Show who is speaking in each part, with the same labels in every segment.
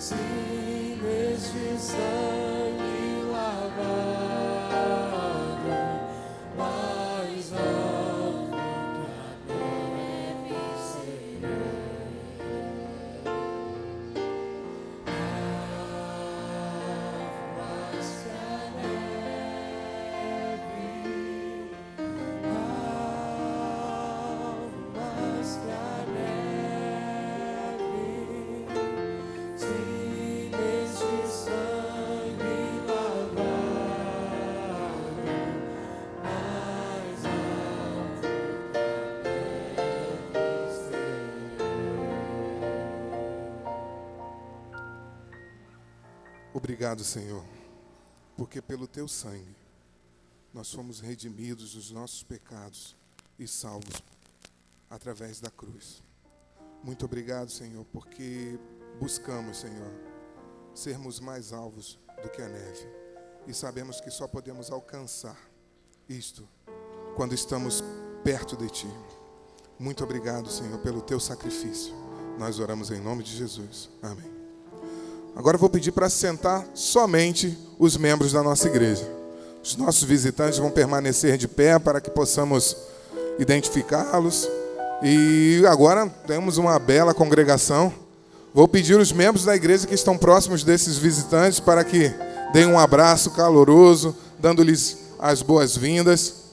Speaker 1: Sim, neste sangue lavado, mais alto que a neve serei. Mais que a neve, mais que a neve, sim, neste sangue lavado, mais alto que a neve serei.
Speaker 2: Obrigado, Senhor, porque pelo Teu sangue nós fomos redimidos dos nossos pecados e salvos através da cruz. Muito obrigado, Senhor, porque buscamos, Senhor, sermos mais alvos do que a neve. E sabemos que só podemos alcançar isto quando estamos perto de Ti. Muito obrigado, Senhor, pelo Teu sacrifício. Nós oramos em nome de Jesus. Amém. Agora eu vou pedir para sentar somente os membros da nossa igreja. Os nossos visitantes vão permanecer de pé para que possamos identificá-los. E agora temos uma bela congregação. Vou pedir os membros da igreja que estão próximos desses visitantes para que deem um abraço caloroso, dando-lhes as boas-vindas.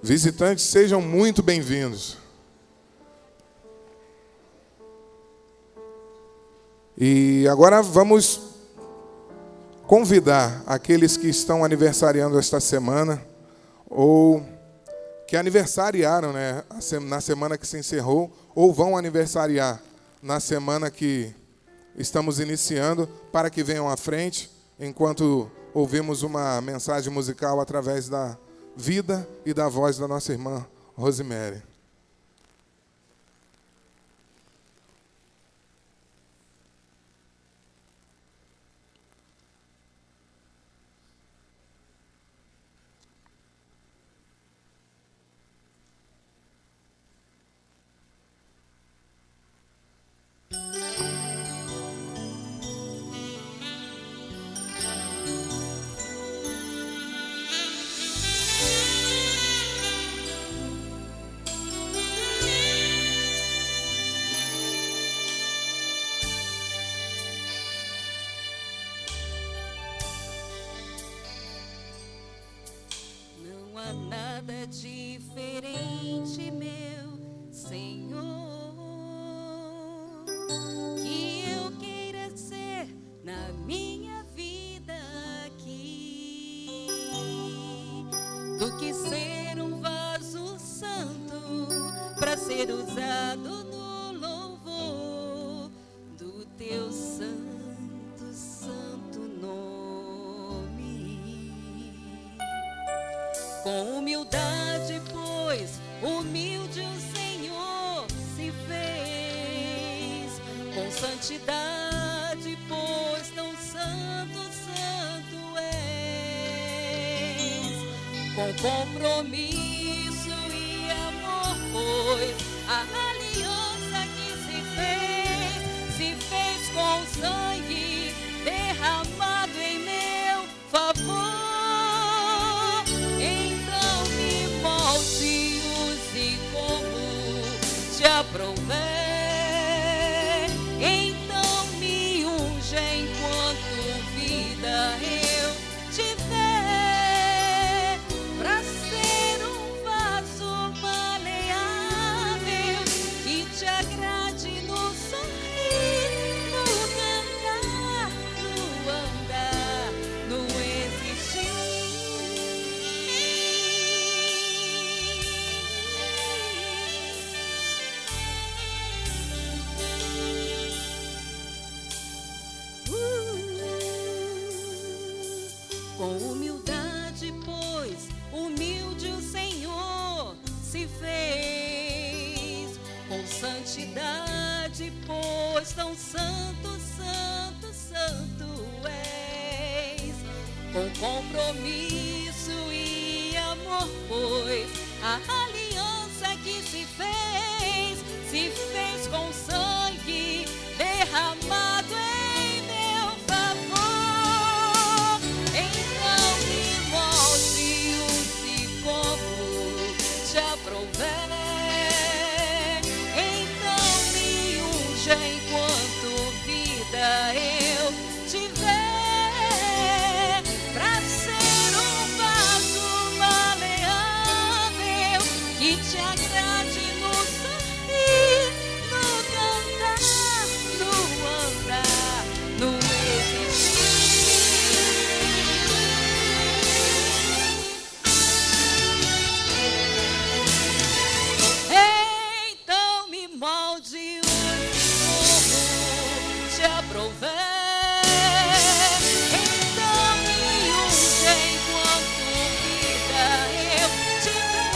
Speaker 2: Visitantes, sejam muito bem-vindos. E agora vamos convidar aqueles que estão aniversariando esta semana, ou que aniversariaram, né, na semana que se encerrou, ou vão aniversariar na semana que estamos iniciando, para que venham à frente, enquanto ouvimos uma mensagem musical através da vida e da voz da nossa irmã Rosemary.
Speaker 3: Não há nada diferente, meu Senhor, que eu queira ser na minha vida aqui, do que ser um vaso santo para ser usado no louvor do teu santo, santo nome. Com humildade, pois, humilde o Senhor se fez. Com santidade, pois, tão santo, santo és. Com compromisso e amor, pois, a aliança que se fez com sangue derramado em meu favor. Aprouver, então me unja enquanto vida eu tiver, pra ser um vaso maleável que te agrade no sorrir, no cantar, no andar, no existir. Com humildade, pois, humilde o Senhor se fez. Com santidade, pois, tão santo, santo, santo és. Com compromisso e amor, pois, a aliança que se fez com sangue derramado em meu favor. Então me mostre, use como te aprouver. Então me unja enquanto vida eu tiver, pra ser um vaso maleável que te agrade no sorrir, no cantar, no andar, no existir. Então me molde, use como te aprouver. Então me unja enquanto vida eu tiver,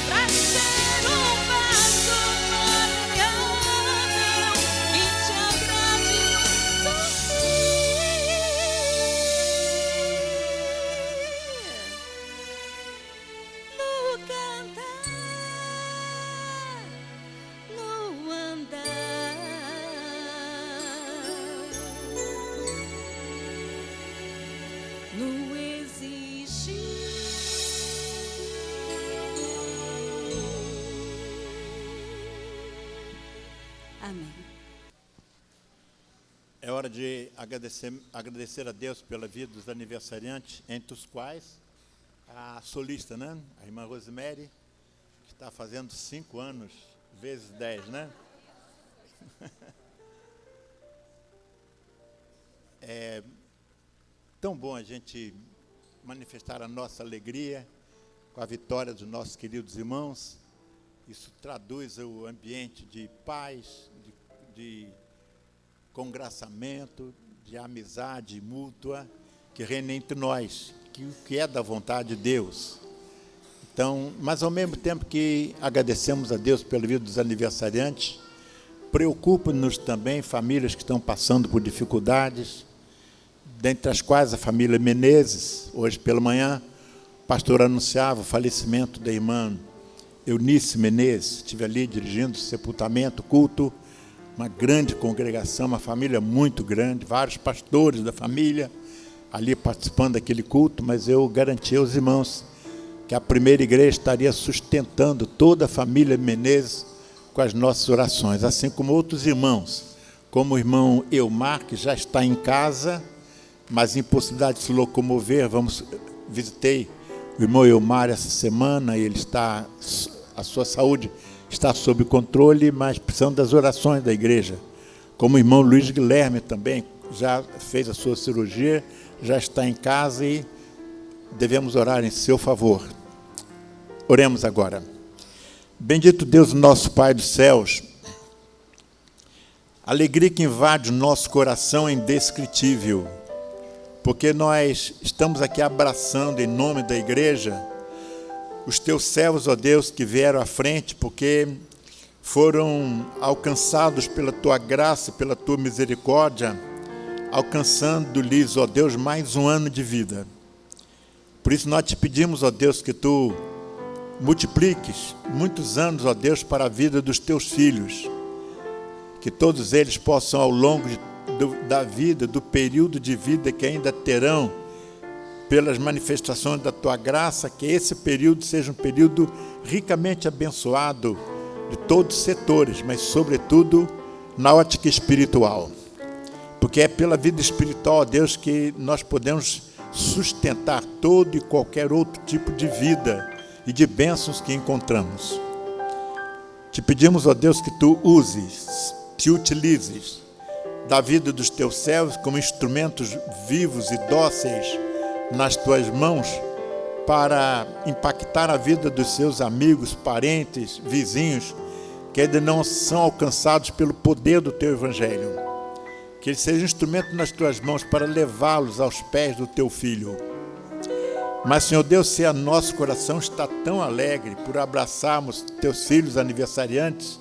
Speaker 3: pra ser um vaso maleável que te agrade no sorrir, no cantar, no andar, no exigir. Amém.
Speaker 4: É hora de agradecer a Deus pela vida dos aniversariantes, entre os quais a solista, né? A irmã Rosemary, que está fazendo 5 anos, vezes 10, né? É tão bom a gente manifestar a nossa alegria com a vitória dos nossos queridos irmãos. Isso traduz o ambiente de paz, de congraçamento, de amizade mútua que reina entre nós, que é da vontade de Deus. Então, mas ao mesmo tempo que agradecemos a Deus pela vida dos aniversariantes, preocupa-nos também famílias que estão passando por dificuldades, dentre as quais a família Menezes. Hoje pela manhã, o pastor anunciava o falecimento da irmã Eunice Menezes. Estive ali dirigindo o sepultamento, culto, uma grande congregação, uma família muito grande, vários pastores da família ali participando daquele culto, mas eu garanti aos irmãos que a primeira igreja estaria sustentando toda a família Menezes com as nossas orações, assim como outros irmãos, como o irmão Elmar, que já está em casa, mas impossibilidade de se locomover. Visitei o irmão Elmar essa semana, e a sua saúde está sob controle, mas precisando das orações da igreja. Como o irmão Luiz Guilherme também, já fez a sua cirurgia, já está em casa e devemos orar em seu favor. Oremos agora. Bendito Deus, nosso Pai dos céus, a alegria que invade o nosso coração é indescritível, porque nós estamos aqui abraçando em nome da igreja os teus servos, ó Deus, que vieram à frente, porque foram alcançados pela tua graça, pela tua misericórdia, alcançando-lhes, ó Deus, mais um ano de vida. Por isso nós te pedimos, ó Deus, que tu multipliques muitos anos, ó Deus, para a vida dos teus filhos, que todos eles possam, ao longo da vida, do período de vida que ainda terão, pelas manifestações da tua graça, que esse período seja um período ricamente abençoado de todos os setores, mas sobretudo na ótica espiritual, porque é pela vida espiritual, ó Deus, que nós podemos sustentar todo e qualquer outro tipo de vida e de bênçãos que encontramos. Te pedimos, ó Deus, que tu te utilizes da vida dos teus servos como instrumentos vivos e dóceis nas tuas mãos para impactar a vida dos seus amigos, parentes, vizinhos, que ainda não são alcançados pelo poder do teu evangelho. Que ele seja instrumento nas tuas mãos para levá-los aos pés do teu Filho. Mas, Senhor Deus, se a nosso coração está tão alegre por abraçarmos teus filhos aniversariantes,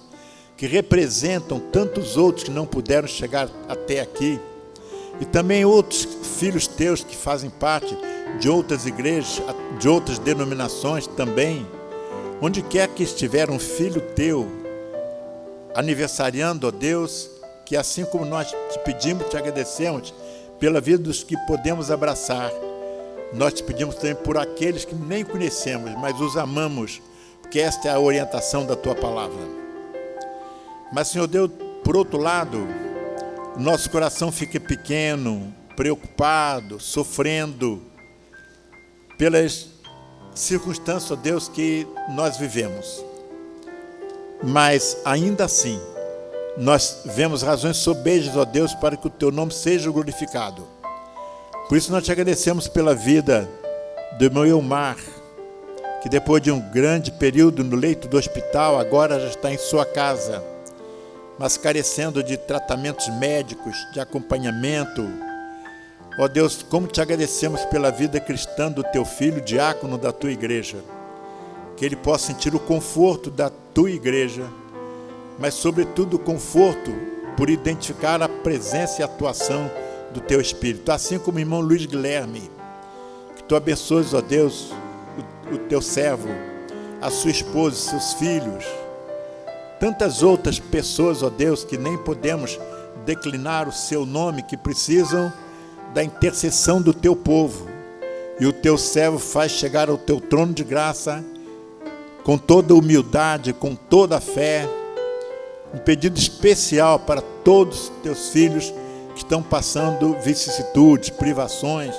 Speaker 4: que representam tantos outros que não puderam chegar até aqui, e também outros filhos teus que fazem parte de outras igrejas, de outras denominações também, Onde quer que estiver um filho teu aniversariando, ó Deus, que assim como nós te pedimos, te agradecemos pela vida dos que podemos abraçar, nós te pedimos também por aqueles que nem conhecemos, mas os amamos, porque esta é a orientação da tua palavra. Mas, Senhor Deus, por outro lado, nosso coração fica pequeno, preocupado, sofrendo pelas circunstâncias, ó Deus, que nós vivemos. Mas, ainda assim, nós vemos razões sobejas, ó Deus, para que o teu nome seja glorificado. Por isso nós te agradecemos pela vida do irmão Elmar, que depois de um grande período no leito do hospital, agora já está em sua casa, mas carecendo de tratamentos médicos, de acompanhamento. Ó Deus, como te agradecemos pela vida cristã do teu filho, diácono da tua igreja, que ele possa sentir o conforto da tua igreja, mas sobretudo o conforto por identificar a presença e a atuação do teu Espírito, assim como o irmão Luiz Guilherme. Que tu abençoes, ó Deus, o teu servo, a sua esposa, seus filhos, tantas outras pessoas, ó Deus, que nem podemos declinar o seu nome, que precisam da intercessão do teu povo, e o teu servo faz chegar ao teu trono de graça com toda humildade, com toda a fé, um pedido especial para todos os teus filhos que estão passando vicissitudes, privações,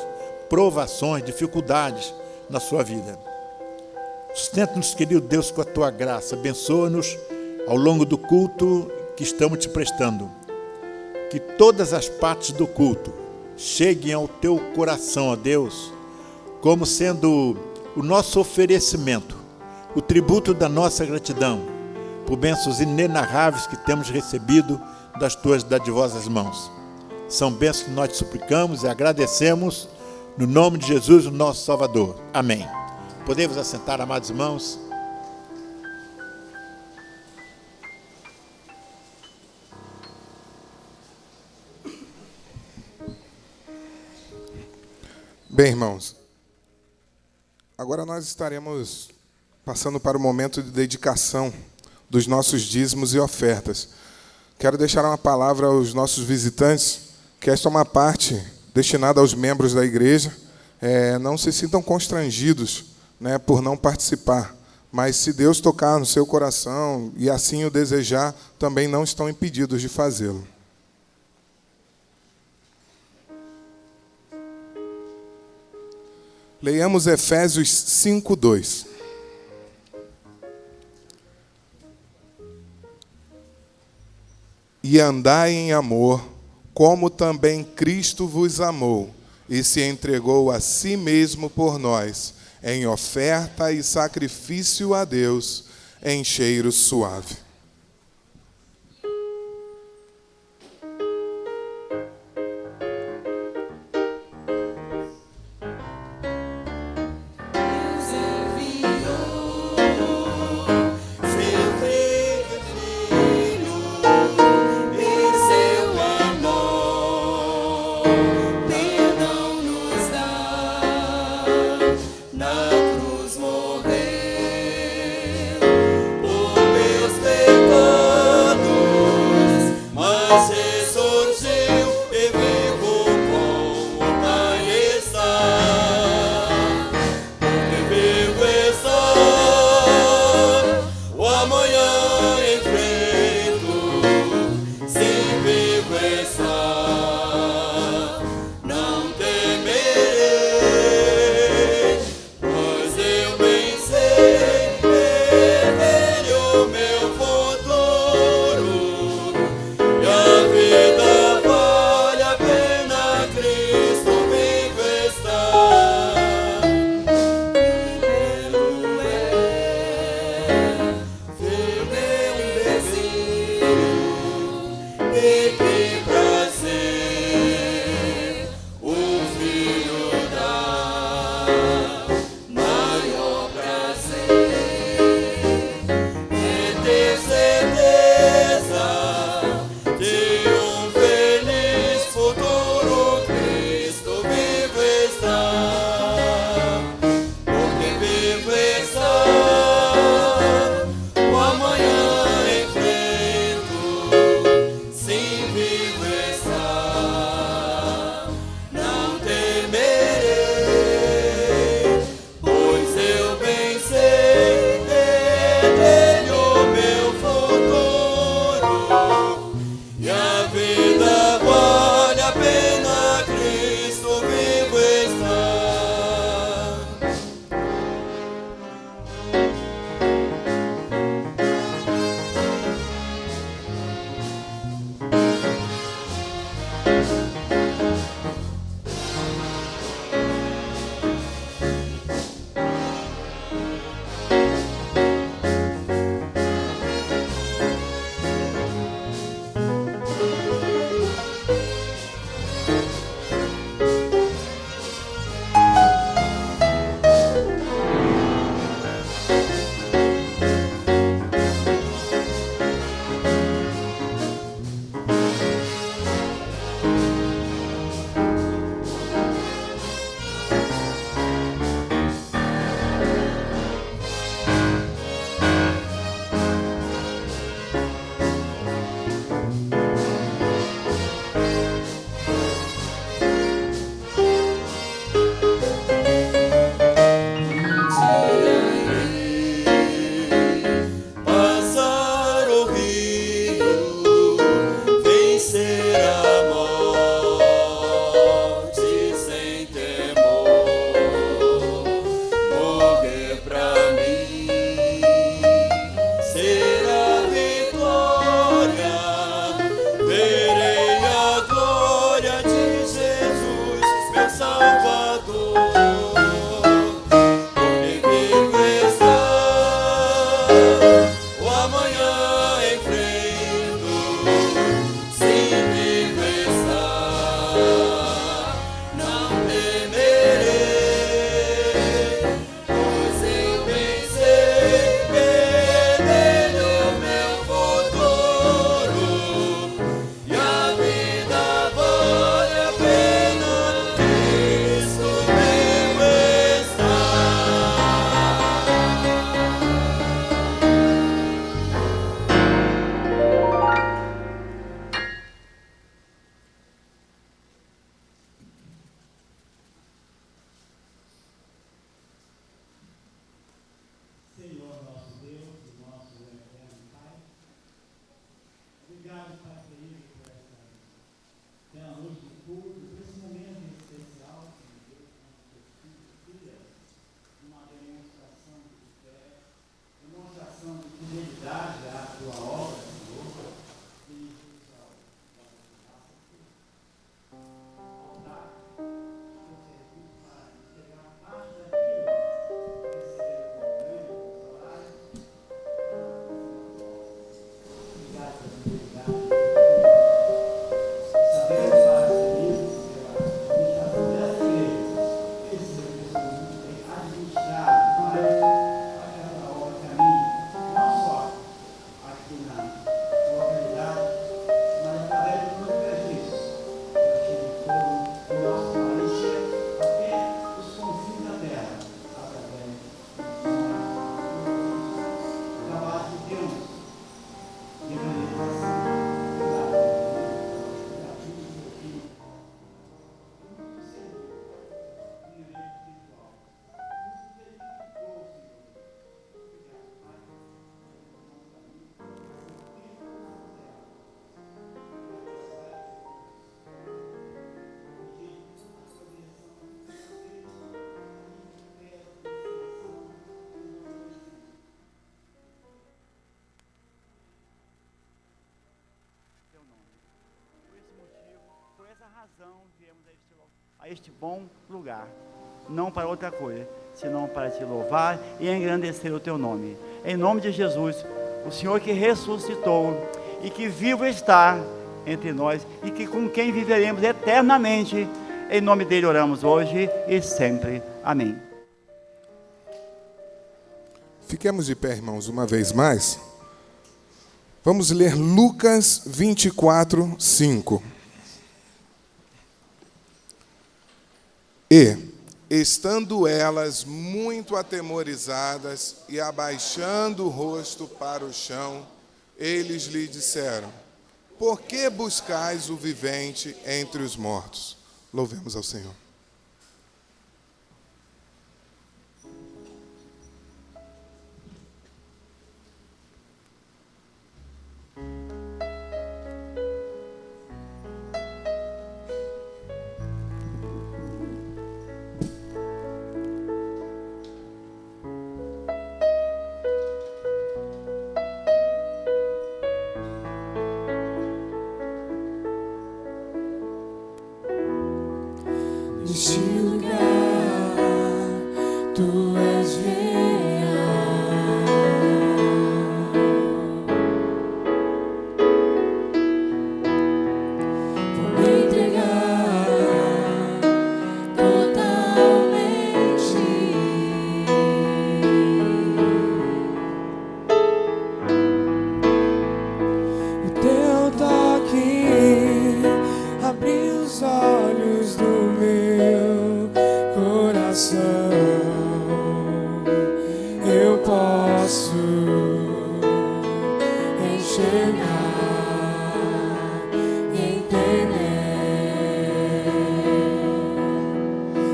Speaker 4: provações, dificuldades na sua vida. Sustenta-nos, querido Deus, com a tua graça. Abençoa-nos ao longo do culto que estamos te prestando. Que todas as partes do culto cheguem ao teu coração, ó Deus, como sendo o nosso oferecimento, o tributo da nossa gratidão, por bênçãos inenarráveis que temos recebido das tuas dadivosas mãos. São bênçãos que nós te suplicamos e agradecemos, no nome de Jesus, o nosso Salvador. Amém. Podemos assentar, amados irmãos?
Speaker 2: Bem, irmãos, agora nós estaremos passando para o momento de dedicação dos nossos dízimos e ofertas. Quero deixar uma palavra aos nossos visitantes, que esta é uma parte destinada aos membros da igreja. Não se sintam constrangidos, né, por não participar, mas se Deus tocar no seu coração e assim o desejar, também não estão impedidos de fazê-lo. Leiamos Efésios 5:2. E andai em amor, como também Cristo vos amou, e se entregou a si mesmo por nós, em oferta e sacrifício a Deus, em cheiro suave.
Speaker 1: Meus
Speaker 5: a este bom lugar, não para outra coisa, senão para te louvar e engrandecer o teu nome. Em nome de Jesus, o Senhor que ressuscitou e que vivo está entre nós e que com quem viveremos eternamente, em nome dele oramos hoje e sempre. Amém.
Speaker 2: Fiquemos de pé, irmãos, uma vez mais. Vamos ler Lucas 24, 5. E, estando elas muito atemorizadas e abaixando o rosto para o chão, eles lhe disseram: por que buscais o vivente entre os mortos? Louvemos ao Senhor.
Speaker 1: Neste lugar, tu és real. Vou me entregar totalmente. O teu toque abriu os olhos do meu coração. Eu posso enxergar e entender.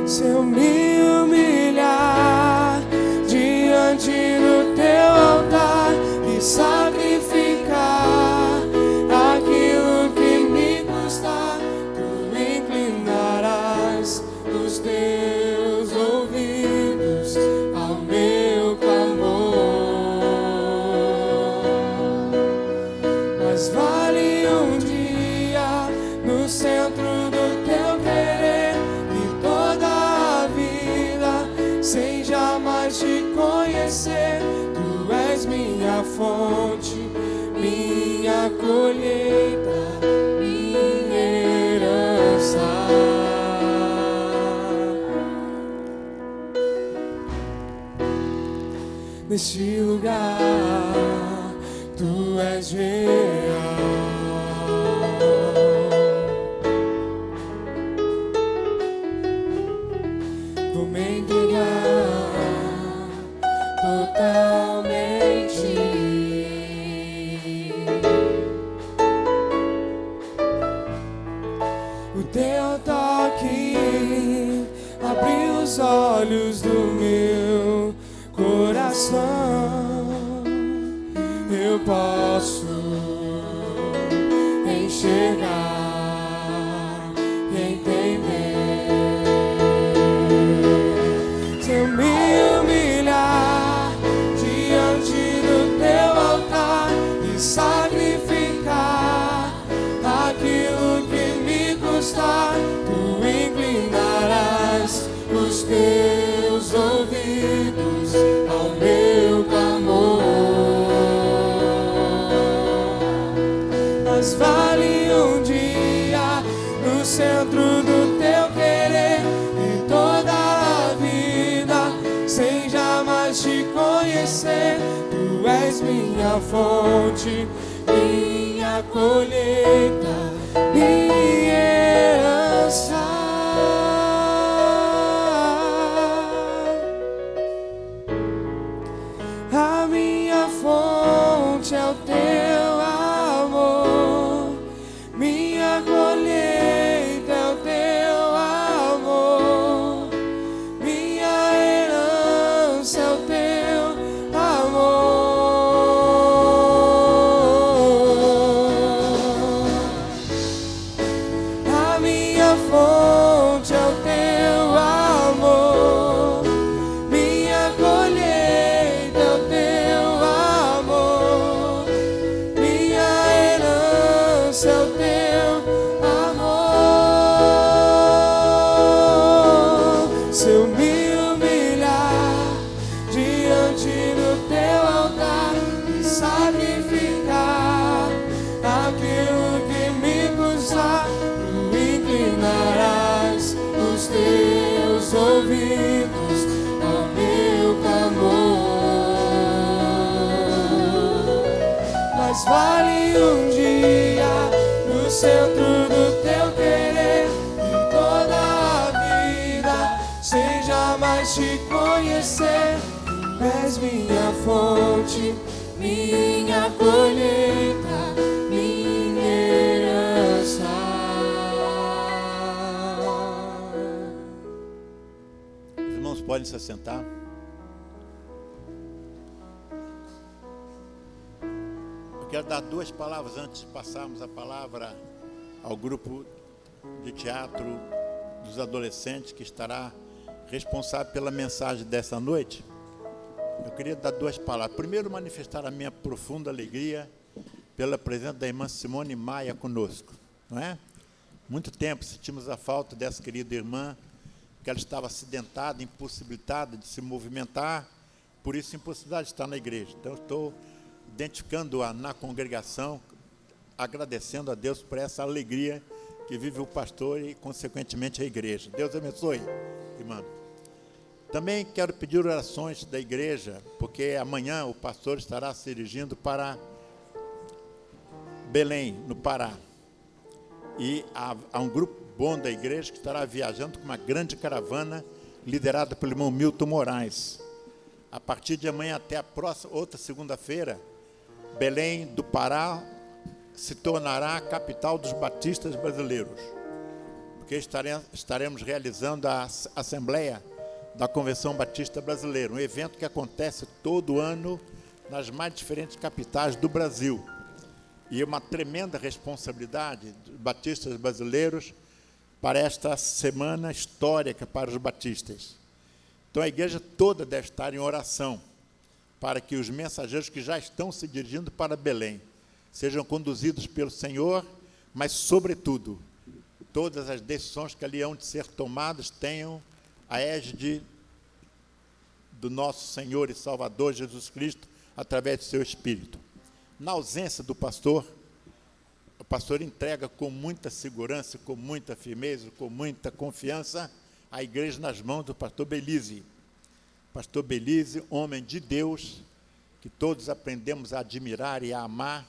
Speaker 1: Se eu me humilhar diante do teu altar e sacrificar aquilo que me custa, tu inclinarás os teus ouvidos ao meu clamor. Mas vale um dia no centro do teu querer e toda a vida sem jamais te conhecer. Tu és minha fonte, minha colheita, minha herança. Neste lugar, tu és real. Vou me entregar totalmente. O teu toque abriu os olhos do meu coração. Eu posso enxergar e entender. Se eu me humilhar diante do teu altar e sacrificar aquilo que me custar, tu inclinarás os teus ouvidos ao meu clamor. Mas vale um dia no centro do teu querer e toda a vida sem jamais te conhecer. Tu és minha fonte, minha colheita, minha herança. A minha fonte é o teu amor, minha colheita é o teu amor, minha herança é o teu amor. ouvidos ao meu clamor. Mas vale um dia no centro do teu querer e toda a vida sem jamais te conhecer. És minha fonte, minha colheita, minha herança.
Speaker 4: Os irmãos podem se assentar. Eu quero dar 2 palavras antes de passarmos a palavra ao grupo de teatro dos adolescentes que estará responsável pela mensagem dessa noite. Eu queria dar 2 palavras. Primeiro, manifestar a minha profunda alegria pela presença da irmã Simone Maia conosco, não é? Muito tempo sentimos a falta dessa querida irmã, que ela estava acidentada, impossibilitada de se movimentar, por isso impossibilidade de estar na igreja. Então, estou identificando-a na congregação, agradecendo a Deus por essa alegria que vive o pastor e, consequentemente, a igreja. Deus abençoe, irmã. Também quero pedir orações da igreja, porque amanhã o pastor estará se dirigindo para Belém, no Pará. E há um grupo bom da igreja que estará viajando com uma grande caravana liderada pelo irmão Milton Moraes. A partir de amanhã até a próxima, outra segunda-feira, Belém do Pará se tornará a capital dos batistas brasileiros, porque estaremos realizando a Assembleia da Convenção Batista Brasileira, um evento que acontece todo ano nas mais diferentes capitais do Brasil. E uma tremenda responsabilidade dos batistas brasileiros para esta semana histórica para os batistas. Então a igreja toda deve estar em oração para que os mensageiros que já estão se dirigindo para Belém sejam conduzidos pelo Senhor, mas, sobretudo, todas as decisões que ali hão de ser tomadas tenham a égide do nosso Senhor e Salvador Jesus Cristo, através do seu Espírito. Na ausência do pastor, o pastor entrega com muita segurança, com muita firmeza, com muita confiança, a igreja nas mãos do pastor Belize. Pastor Belize, homem de Deus, que todos aprendemos a admirar e a amar,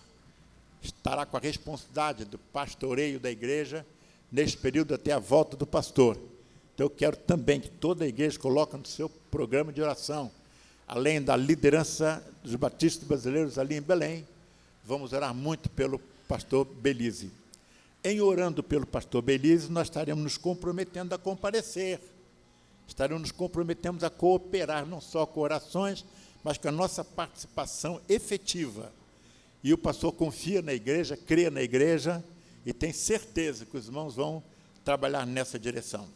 Speaker 4: estará com a responsabilidade do pastoreio da igreja, neste período até a volta do pastor. Então, eu quero também que toda a igreja coloque no seu programa de oração, além da liderança dos batistas brasileiros ali em Belém, vamos orar muito pelo pastor Belize. Em orando pelo pastor Belize, nós estaremos nos comprometendo a comparecer, estaremos nos comprometendo a cooperar, não só com orações, mas com a nossa participação efetiva. E o pastor confia na igreja, crê na igreja, e tem certeza que os irmãos vão trabalhar nessa direção.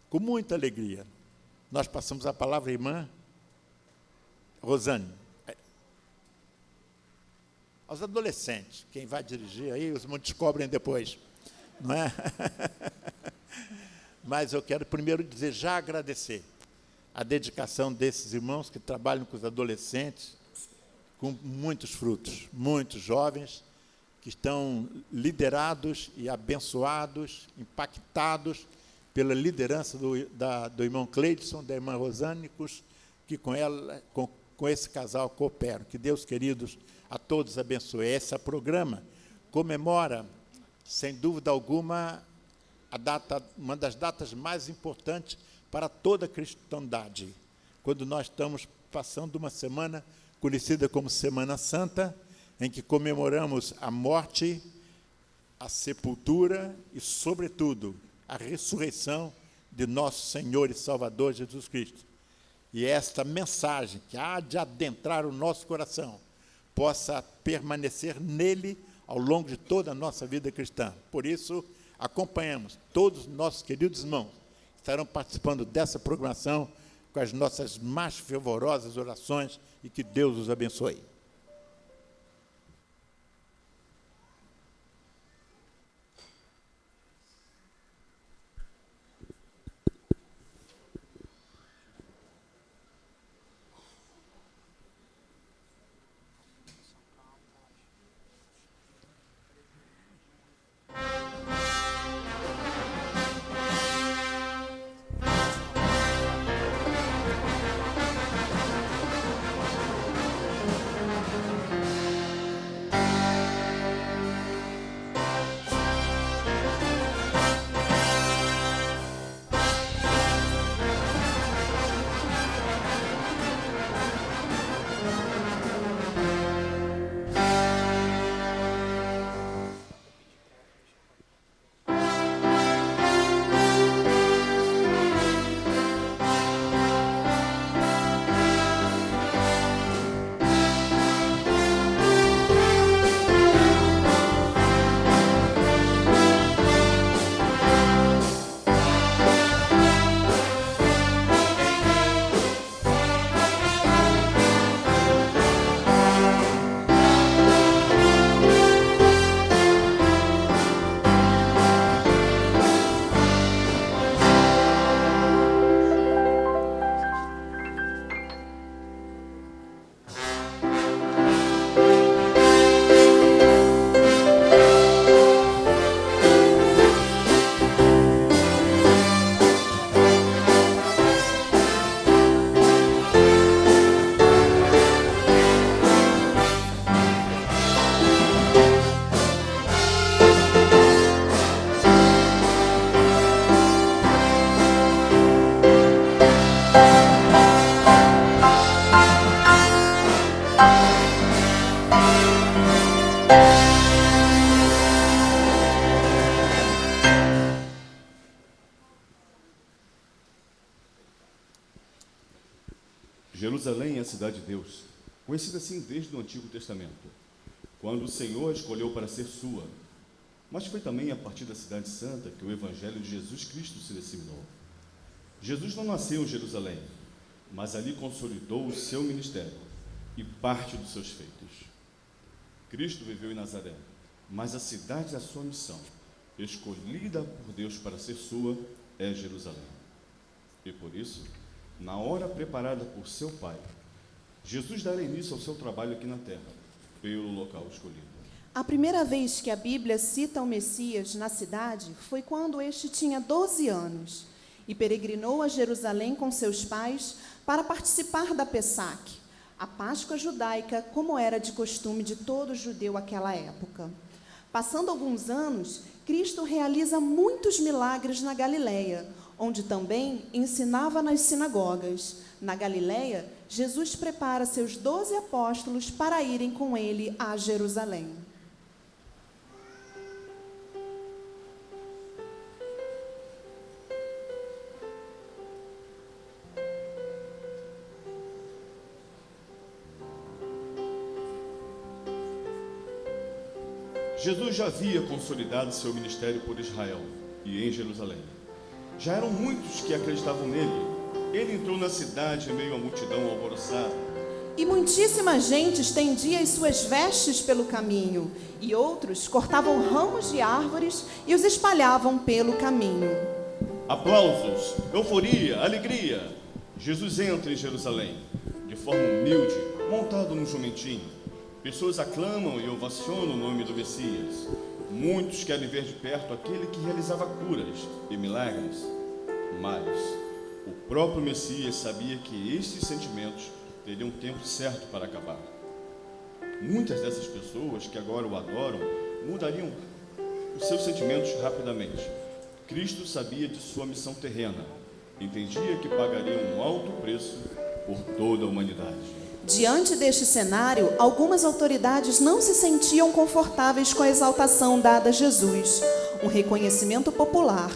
Speaker 4: Com muita alegria, nós passamos a palavra à irmã Rosane. Aos adolescentes, quem vai dirigir aí, os irmãos descobrem depois, não é? Mas eu quero primeiro dizer, já agradecer a dedicação desses irmãos que trabalham com os adolescentes, com muitos frutos, muitos jovens que estão liderados e abençoados, impactados pela liderança do irmão Cleidson, da irmã Rosane, que com esse casal cooperam. Que Deus, queridos, a todos abençoe. Esse programa comemora, sem dúvida alguma, uma das datas mais importantes para toda a cristandade, quando nós estamos passando uma semana conhecida como Semana Santa, em que comemoramos a morte, a sepultura e, sobretudo, a ressurreição de nosso Senhor e Salvador Jesus Cristo. E esta mensagem que há de adentrar o nosso coração possa permanecer nele ao longo de toda a nossa vida cristã. Por isso, acompanhamos todos os nossos queridos irmãos que estarão participando dessa programação com as nossas mais fervorosas orações e que Deus os abençoe.
Speaker 6: Jerusalém é a cidade de Deus, conhecida assim desde o Antigo Testamento, quando o Senhor a escolheu para ser sua. Mas foi também a partir da cidade santa que o Evangelho de Jesus Cristo se disseminou. Jesus não nasceu em Jerusalém, mas ali consolidou o seu ministério e parte dos seus feitos. Cristo viveu em Nazaré, mas a cidade da sua missão, escolhida por Deus para ser sua, é Jerusalém. E por isso, na hora preparada por seu Pai, Jesus dará início ao seu trabalho aqui na terra, pelo local escolhido.
Speaker 7: A primeira vez que a Bíblia cita o Messias na cidade foi quando este tinha 12 anos e peregrinou a Jerusalém com seus pais para participar da Pessac, a Páscoa judaica, como era de costume de todo judeu àquela época. Passando alguns anos, Cristo realiza muitos milagres na Galileia, onde também ensinava nas sinagogas. Na Galileia, Jesus prepara seus 12 apóstolos para irem com ele a Jerusalém.
Speaker 6: Jesus já havia consolidado seu ministério por Israel e em Jerusalém. Já eram muitos que acreditavam nele. Ele entrou na cidade em meio à multidão alvoroçada.
Speaker 7: E muitíssima gente estendia as suas vestes pelo caminho, e outros cortavam ramos de árvores e os espalhavam pelo caminho.
Speaker 6: Aplausos, euforia, alegria. Jesus entra em Jerusalém, de forma humilde, montado num jumentinho. Pessoas aclamam e ovacionam o nome do Messias. Muitos querem ver de perto aquele que realizava curas e milagres. Mas o próprio Messias sabia que estes sentimentos teriam um tempo certo para acabar. Muitas dessas pessoas que agora o adoram mudariam os seus sentimentos rapidamente. Cristo sabia de sua missão terrena. Entendia que pagaria um alto preço por toda a humanidade.
Speaker 7: Diante deste cenário, algumas autoridades não se sentiam confortáveis com a exaltação dada a Jesus. Um reconhecimento popular,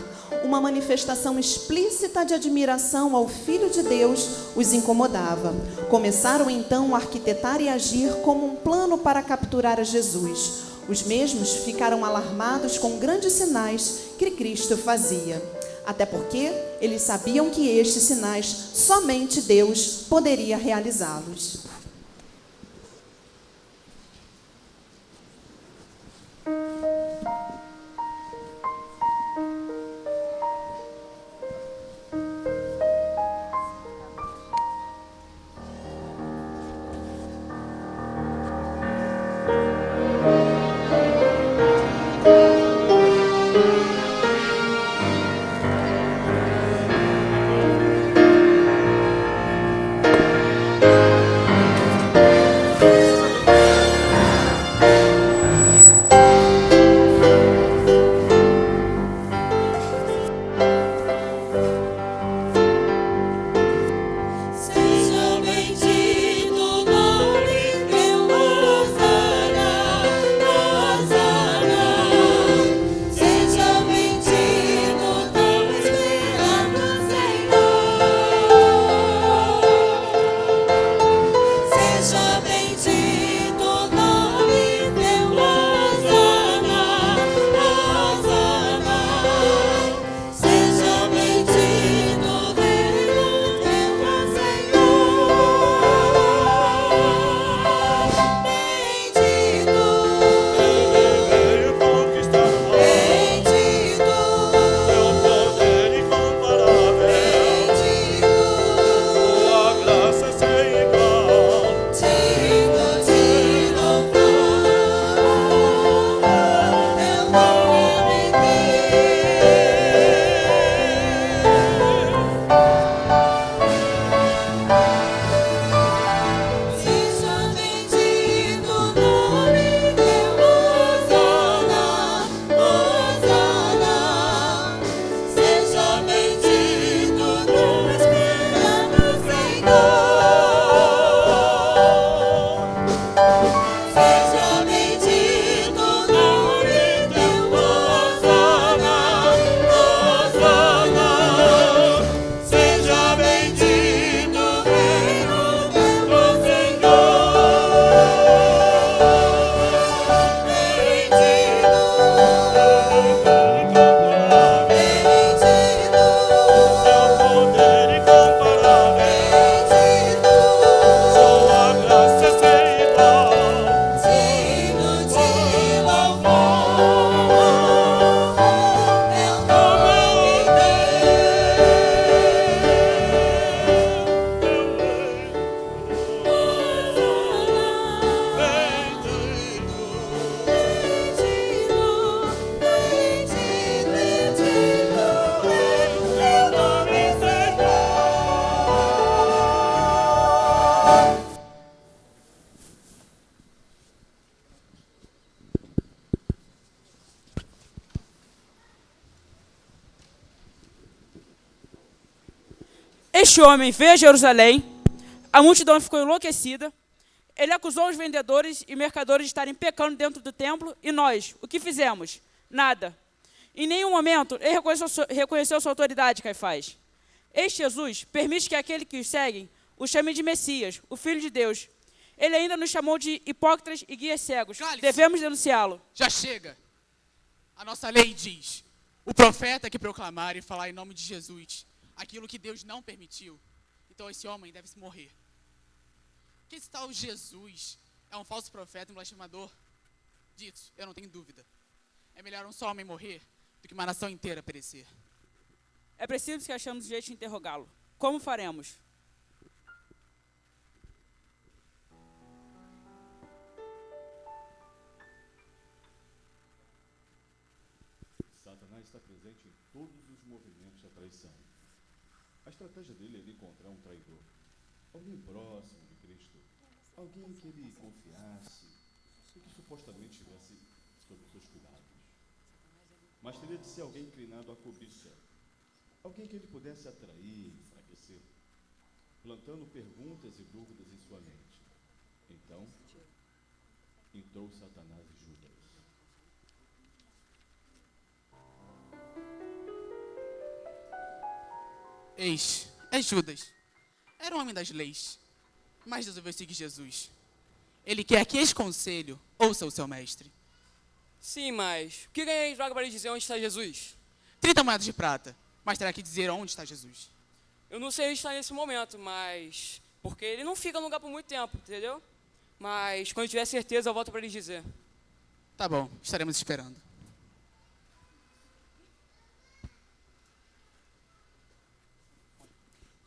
Speaker 7: uma manifestação explícita de admiração ao Filho de Deus os incomodava. Começaram então a arquitetar e agir como um plano para capturar a Jesus. Os mesmos ficaram alarmados com grandes sinais que Cristo fazia. Até porque eles sabiam que estes sinais somente Deus poderia realizá-los.
Speaker 8: Este homem veio a Jerusalém, a multidão ficou enlouquecida, ele acusou os vendedores e mercadores de estarem pecando dentro do templo, e nós, o que fizemos? Nada. Em nenhum momento ele reconheceu sua autoridade, Caifás. Este Jesus permite que aquele que os seguem o chame de Messias, o Filho de Deus. Ele ainda nos chamou de hipócritas e guias cegos.
Speaker 1: Cale-se.
Speaker 8: Devemos denunciá-lo.
Speaker 1: Já chega. A nossa lei diz: o profeta que proclamar e falar em nome de Jesus aquilo que Deus não permitiu, então esse homem deve morrer. Que esse tal Jesus é um falso profeta, um blasfemador? Disso, eu não tenho dúvida. É melhor um só homem morrer do que uma nação inteira perecer.
Speaker 8: É preciso que achemos um jeito de interrogá-lo. Como faremos?
Speaker 6: Satanás está presente em todos os movimentos da traição. A estratégia dele era encontrar um traidor, alguém próximo de Cristo, alguém que ele confiasse e que supostamente estivesse sob seus cuidados. Mas teria de ser alguém inclinado à cobiça, alguém que ele pudesse atrair, enfraquecer, plantando perguntas e dúvidas em sua mente. Então, entrou Satanás e Judas.
Speaker 1: Eis, é Judas. Era um homem das leis, mas resolveu seguir Jesus. Ele quer que esse conselho ouça o seu mestre.
Speaker 9: Sim, mas o que ganhei droga para lhe dizer onde está Jesus?
Speaker 1: 30 moedas de prata, mas terá que dizer onde está Jesus.
Speaker 9: Eu não sei onde está nesse momento, mas... porque ele não fica no lugar por muito tempo, entendeu? Mas quando eu tiver certeza, eu volto para lhe dizer.
Speaker 1: Tá bom, estaremos esperando.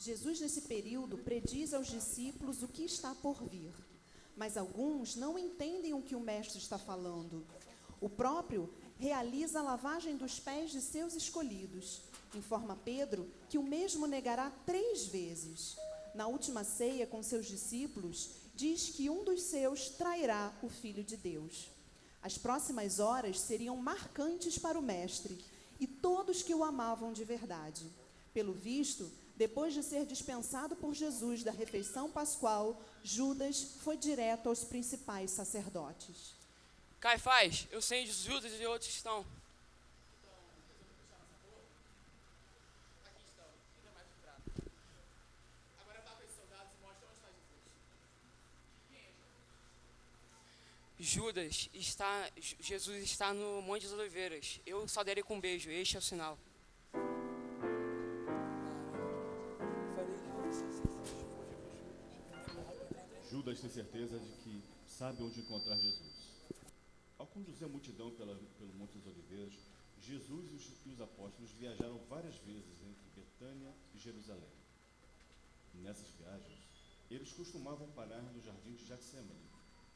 Speaker 7: Jesus, nesse período, prediz aos discípulos o que está por vir. Mas alguns não entendem o que o mestre está falando. O próprio realiza a lavagem dos pés de seus escolhidos. Informa Pedro que o mesmo negará 3 vezes. Na última ceia com seus discípulos, diz que um dos seus trairá o Filho de Deus. As próximas horas seriam marcantes para o mestre e todos que o amavam de verdade. Pelo visto, depois de ser dispensado por Jesus da refeição pascual, Judas foi direto aos principais sacerdotes.
Speaker 9: Caifás, eu sei onde Judas e outros estão. Jesus está no Monte das Oliveiras. Eu saudarei com um beijo. Este é o sinal.
Speaker 6: Judas tem certeza de que sabe onde encontrar Jesus. Ao conduzir a multidão pelo Monte das Oliveiras, Jesus e os apóstolos viajaram várias vezes entre Betânia e Jerusalém. Nessas viagens, eles costumavam parar no jardim de Getsemane,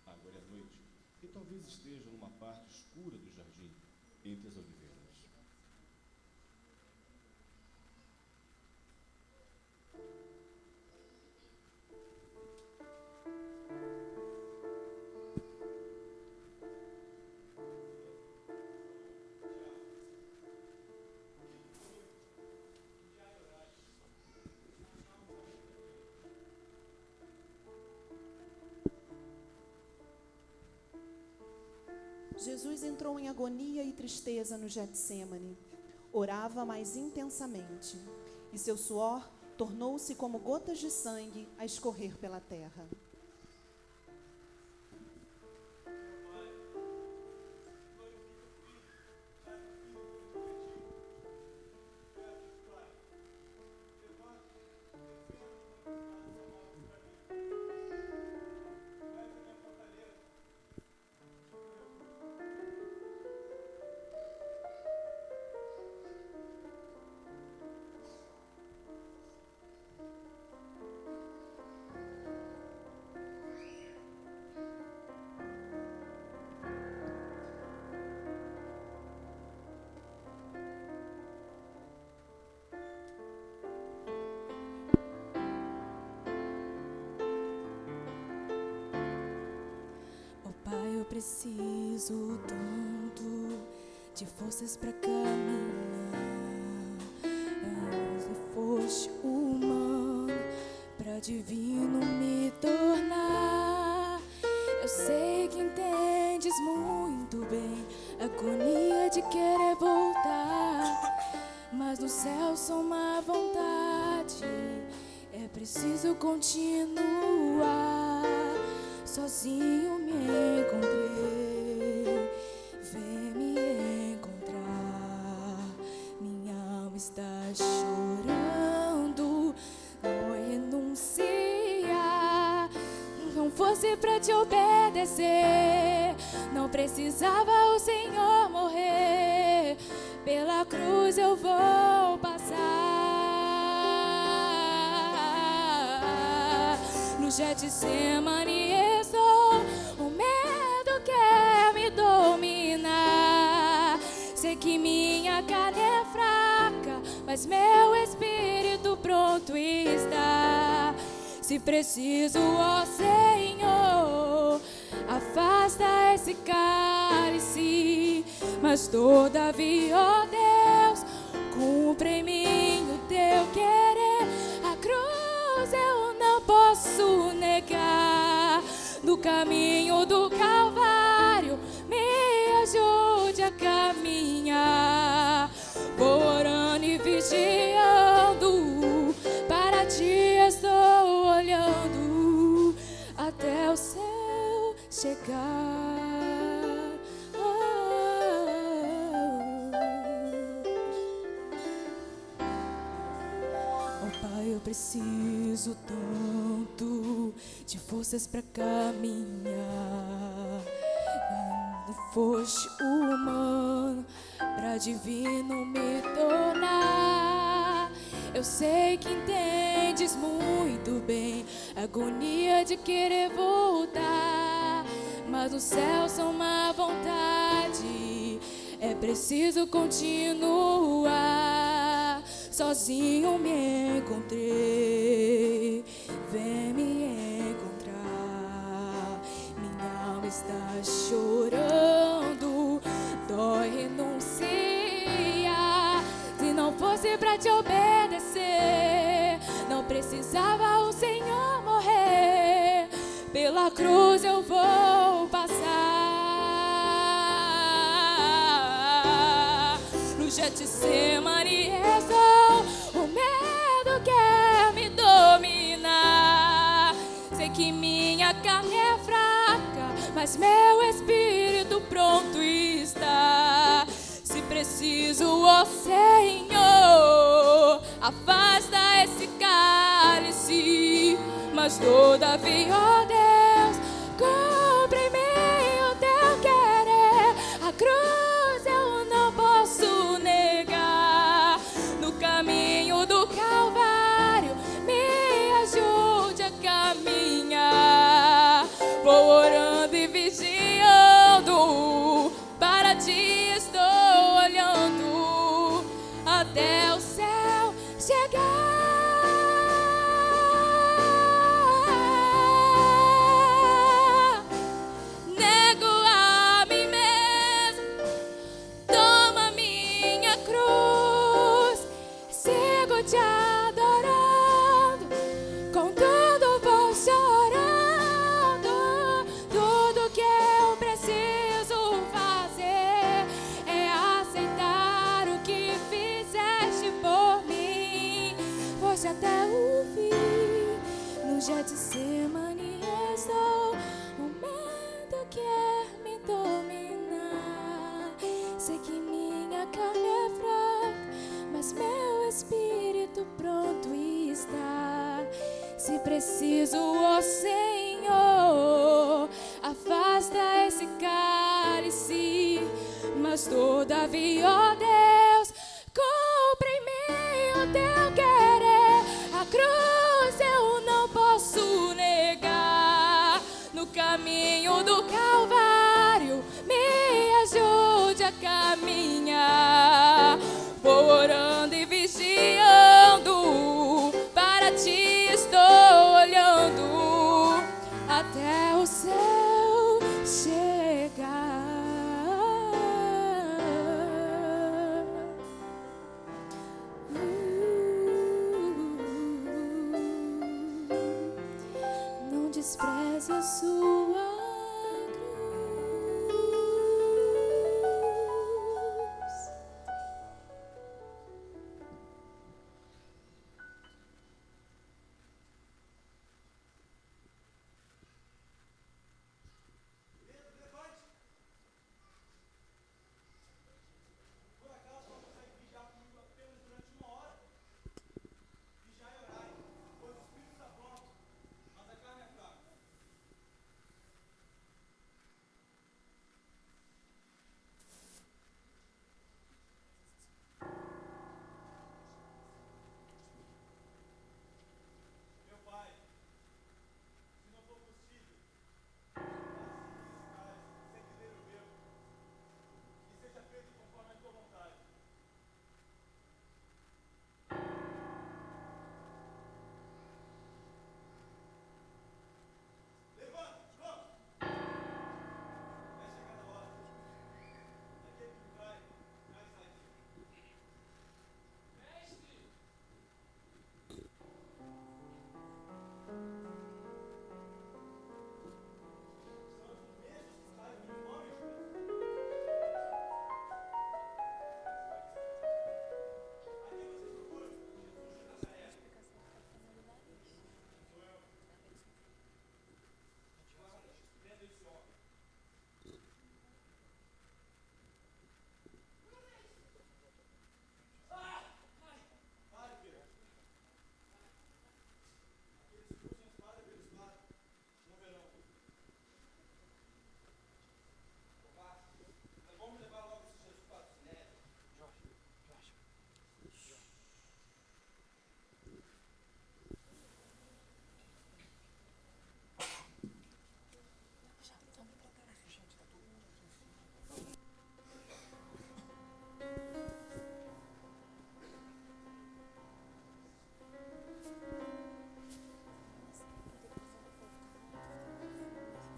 Speaker 6: agora é noite, e talvez estejam numa parte escura do jardim, entre as oliveiras.
Speaker 7: Jesus entrou em agonia e tristeza no Getsemane. Orava mais intensamente, e seu suor tornou-se como gotas de sangue a escorrer pela terra.
Speaker 3: Eu preciso tanto de forças pra caminhar. Se fosse humano divino me tornar. Eu sei que entendes muito bem a agonia de querer voltar, mas no céu só uma vontade. É preciso continuar. Sozinho me encontrei, vem me encontrar. Minha alma está chorando, não renunciar. Não fosse pra te obedecer, não precisava o Senhor morrer. Pela cruz eu vou passar. No Getsemane estou, o medo quer me dominar. Sei que minha carne é fraca, mas meu espírito pronto está. Se preciso, ó Senhor, afasta esse cálice, mas todavia, ó Deus, cumpre em mim o teu querer. A cruz eu não posso negar. No caminho do Calvário me ajude a caminhar. Vou orando e vigiando, para ti estou olhando, até o céu chegar. Oh Pai, eu preciso tanto de forças pra caminhar. Não foste humano pra divino me tornar. Eu sei que entendes muito bem a agonia de querer voltar, mas no céu só uma vontade. É preciso continuar. Sozinho me encontrei, vem me encontrar. Minha alma está chorando, dói renunciar. Se não fosse pra te obedecer, não precisava o Senhor morrer. Pela cruz eu vou passar. No Getsemane estou, o medo quer me dominar. Sei que minha carne é fraca, mas meu espírito pronto está. Se preciso, ó Senhor, afasta esse cálice, mas todavia, ó Deus, cumpre em mim o teu querer. A cruz eu não posso negar. No caminho do Calvário me ajude a caminhar. Vou orando e vigiando, para ti estou olhando, até o céu chegar. Nego a mim mesmo, toma minha cruz, sigo te adorando, contudo vou chorando. Tudo que eu preciso fazer é aceitar o que fizeste por mim. Foste até o fim. No Getsemane estou, o medo quer me dominar. Sei que minha carne é fraca, mas meu espírito pronto está. Se preciso, ó Senhor, afasta esse cálice, mas todavia, ó Deus, cumpre em mim o teu querer. A cruz eu não posso negar. No caminho do Calvário me ajude a caminhar. Vou orando e vigiando, para ti estou olhando, até o céu chegar. despreze a sua cruz.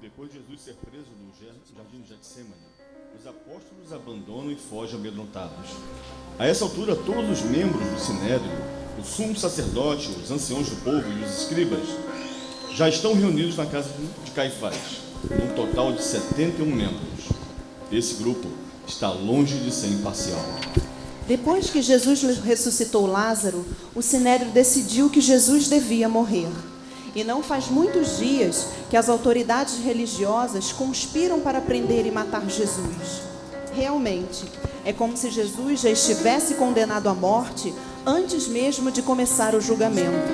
Speaker 6: Depois de Jesus ser preso no jardim de Getsemane, os apóstolos abandonam e fogem amedrontados. A essa altura, todos os membros do Sinédrio, o sumo sacerdote, os anciãos do povo e os escribas, já estão reunidos na casa de Caifás, num total de 71 membros. Esse grupo está longe de ser imparcial.
Speaker 7: Depois que Jesus ressuscitou Lázaro, o Sinédrio decidiu que Jesus devia morrer. E não faz muitos dias que as autoridades religiosas conspiram para prender e matar Jesus. Realmente, é como se Jesus já estivesse condenado à morte antes mesmo de começar o julgamento.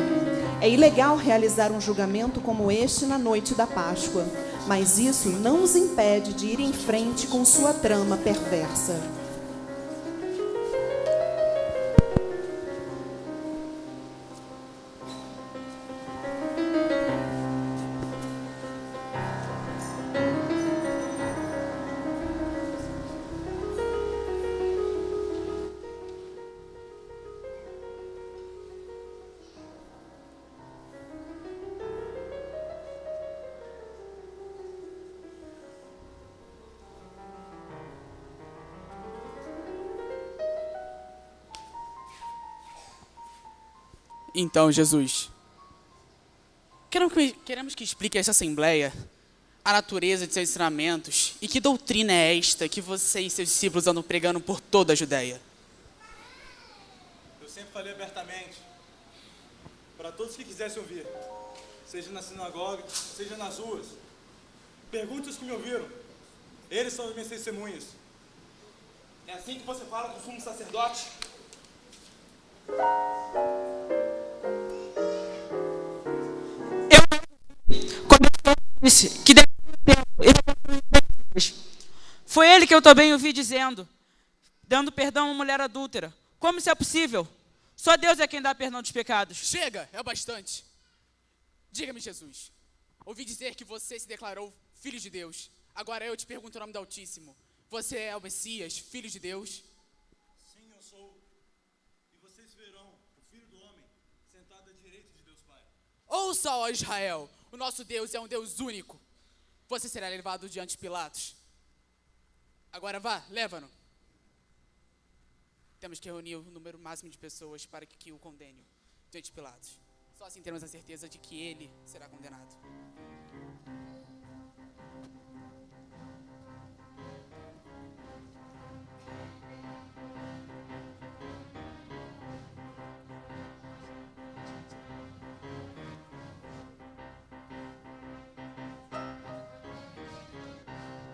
Speaker 7: É ilegal realizar um julgamento como este na noite da Páscoa, mas isso não os impede de ir em frente com sua trama perversa.
Speaker 1: Então, Jesus, queremos que explique a essa assembleia a natureza de seus ensinamentos e que doutrina é esta que você e seus discípulos andam pregando por toda a Judéia.
Speaker 10: Eu sempre falei abertamente para todos que quisessem ouvir, seja na sinagoga, seja nas ruas. Pergunte os que me ouviram, eles são as minhas testemunhas. É assim que você fala com o sumo sacerdote?
Speaker 8: Disse que foi ele que eu também ouvi dizendo, dando perdão a uma mulher adúltera. Como isso é possível? Só Deus é quem dá perdão dos pecados.
Speaker 1: Chega, é o bastante. Diga-me, Jesus, ouvi dizer que você se declarou filho de Deus. Agora eu te pergunto em nome do Altíssimo. Você é o Messias, filho de Deus?
Speaker 10: Sim, eu sou. E vocês verão o Filho do Homem sentado à direita de Deus Pai.
Speaker 1: Ouça, ó Israel, o nosso Deus é um Deus único. Você será levado diante de Pilatos. Agora vá, leva-no. Temos que reunir o número máximo de pessoas para que o condene diante de Pilatos. Só assim teremos a certeza de que ele será condenado.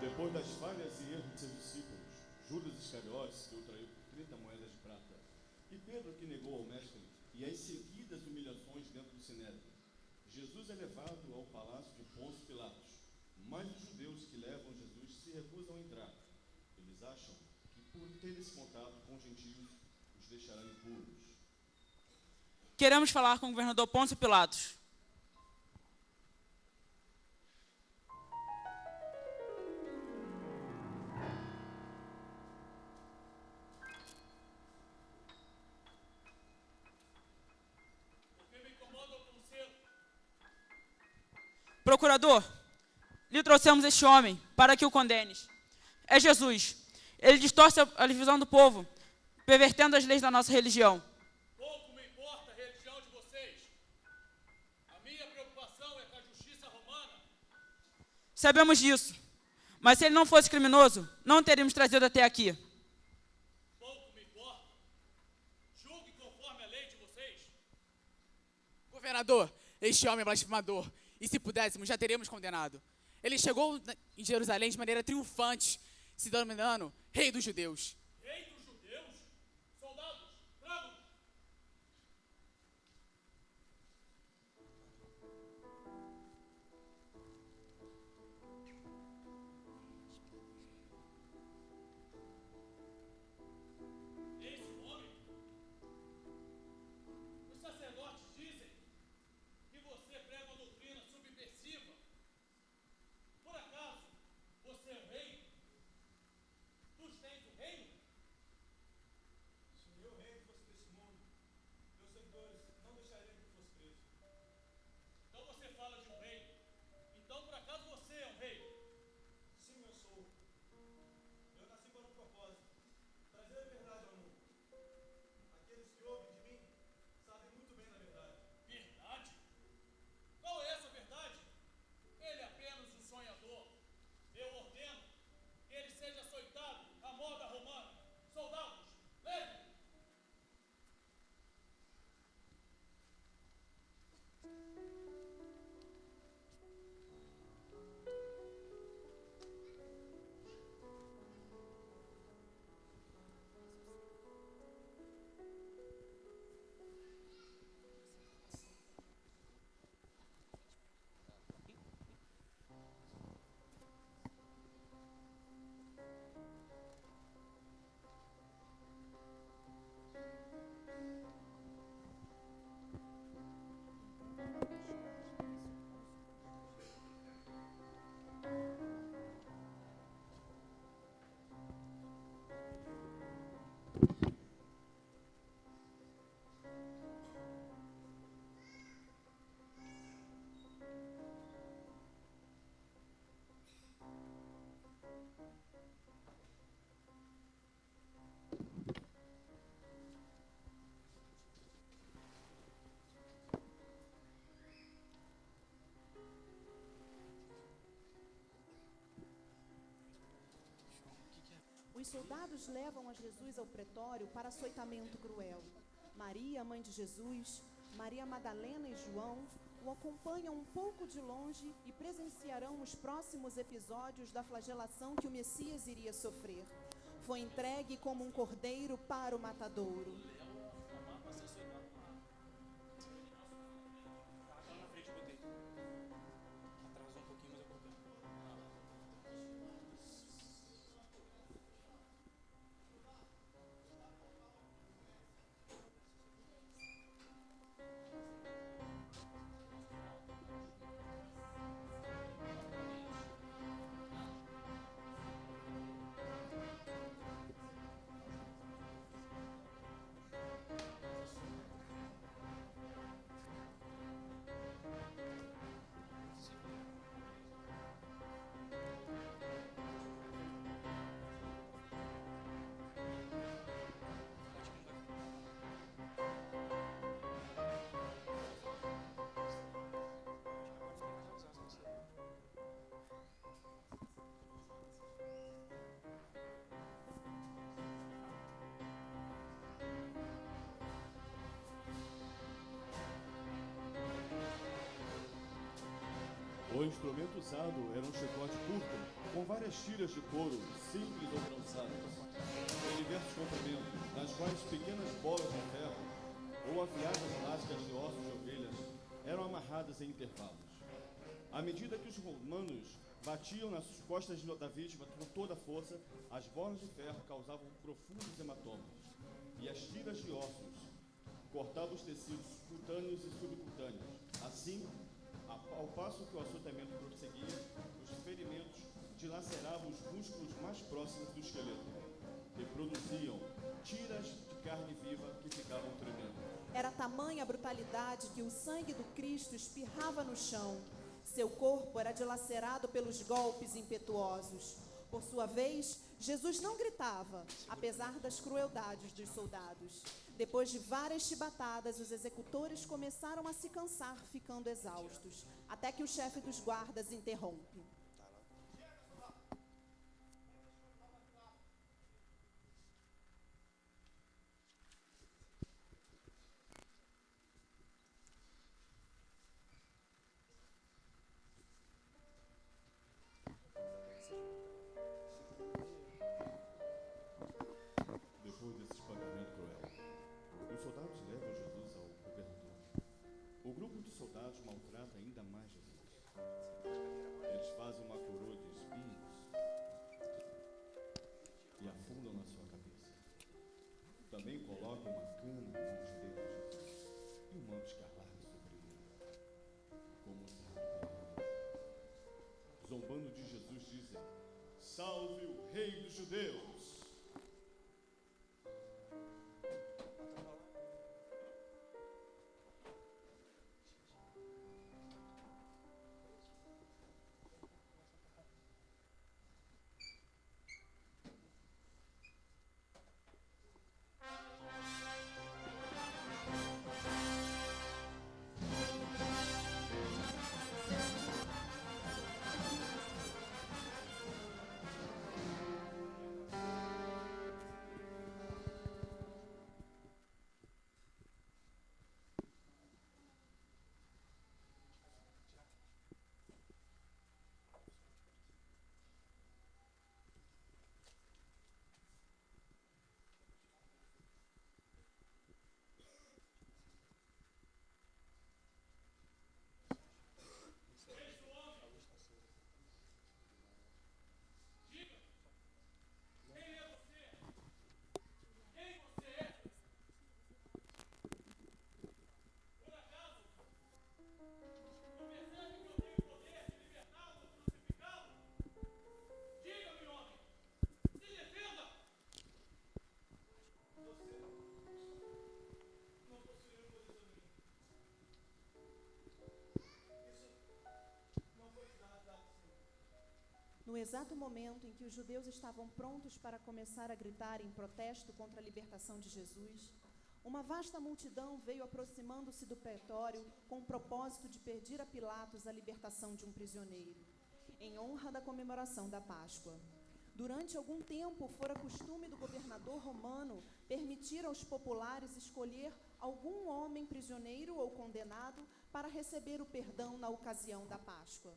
Speaker 6: Depois das falhas e erros de seus discípulos, Judas Iscariotes, que o traiu por 30 moedas de prata, e Pedro, que negou ao mestre, e as seguidas humilhações dentro do sinédrio, Jesus é levado ao palácio de Pôncio Pilatos, mas os judeus que levam Jesus se recusam a entrar. Eles acham que por ter esse contato com gentios, os deixará impuros.
Speaker 8: Queremos falar com o governador Pôncio Pilatos. Procurador, lhe trouxemos este homem para que o condenes. É Jesus. Ele distorce a visão do povo, pervertendo as leis da nossa religião.
Speaker 10: Pouco me importa a religião de vocês. A minha preocupação é com a justiça romana.
Speaker 8: Sabemos disso. Mas se ele não fosse criminoso, não teríamos trazido até aqui.
Speaker 10: Pouco me importa. Julgue conforme a lei de vocês.
Speaker 1: Governador, este homem é blasfemador. E se pudéssemos, já teríamos condenado. Ele chegou em Jerusalém de maneira triunfante, se denominando Rei dos Judeus.
Speaker 10: Rei dos judeus? Soldados, tragam! Esse homem? Os sacerdotes dizem que você prega uma doutrina subversiva. Por acaso, você é o rei? Tu tens o reino? Se o meu reino fosse desse mundo, meus seguidores não deixariam que fosse preso. Então você fala de um rei. Então, por acaso, você é um rei? Sim, eu sou. Eu nasci para um propósito. Trazer a verdade ao mundo. Aqueles que ouvem de mim sabem muito bem da verdade. Verdade? Qual é essa verdade? Ele é apenas um sonhador. Eu ordeno que ele seja açoitado à moda romana. Soldados, levem!
Speaker 7: Os soldados levam a Jesus ao pretório para açoitamento cruel. Maria, mãe de Jesus, Maria Madalena e João o acompanham um pouco de longe e presenciarão os próximos episódios da flagelação que o Messias iria sofrer. Foi entregue como um cordeiro para o matadouro.
Speaker 6: O instrumento usado era um chicote curto, com várias tiras de couro, simples ou trançadas, em diversos comprimentos, nas quais pequenas bolas de ferro ou afiadas lascas de ossos de ovelhas eram amarradas em intervalos. À medida que os romanos batiam nas costas da vítima com toda a força, as bolas de ferro causavam profundos hematomas, e as tiras de ossos cortavam os tecidos cutâneos e subcutâneos. Assim, ao passo que o açoitamento prosseguia, os ferimentos dilaceravam os músculos mais próximos do esqueleto e produziam tiras de carne viva que ficavam tremendo.
Speaker 7: Era tamanha a brutalidade que o sangue do Cristo espirrava no chão. Seu corpo era dilacerado pelos golpes impetuosos. Por sua vez, Jesus não gritava, apesar das crueldades dos soldados. Depois de várias chibatadas, os executores começaram a se cansar, ficando exaustos, até que o chefe dos guardas interrompe.
Speaker 6: Depois desse espancamento cruel, os soldados levam Jesus ao governador. O grupo de soldados maltrata ainda mais Jesus. Eles fazem uma coroa de espinhos e afundam na sua cabeça. Também colocam uma cana na mão direita de Jesus e um manto escarlate sobre ele, como se zombando de Jesus, dizem: "Salve o Rei dos Judeus!"
Speaker 7: No exato momento em que os judeus estavam prontos para começar a gritar em protesto contra a libertação de Jesus, uma vasta multidão veio aproximando-se do pretório com o propósito de pedir a Pilatos a libertação de um prisioneiro, em honra da comemoração da Páscoa. Durante algum tempo, fora costume do governador romano permitir aos populares escolher algum homem prisioneiro ou condenado para receber o perdão na ocasião da Páscoa.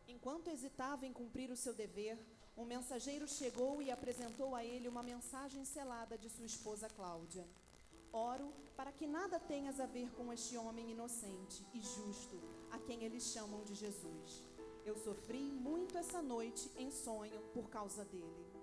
Speaker 7: Enquanto hesitava em cumprir o seu dever, um mensageiro chegou e apresentou a ele uma mensagem selada de sua esposa Cláudia. Oro para que nada tenhas a ver com este homem inocente e justo, a quem eles chamam de Jesus. Eu sofri muito essa noite em sonho por causa dele.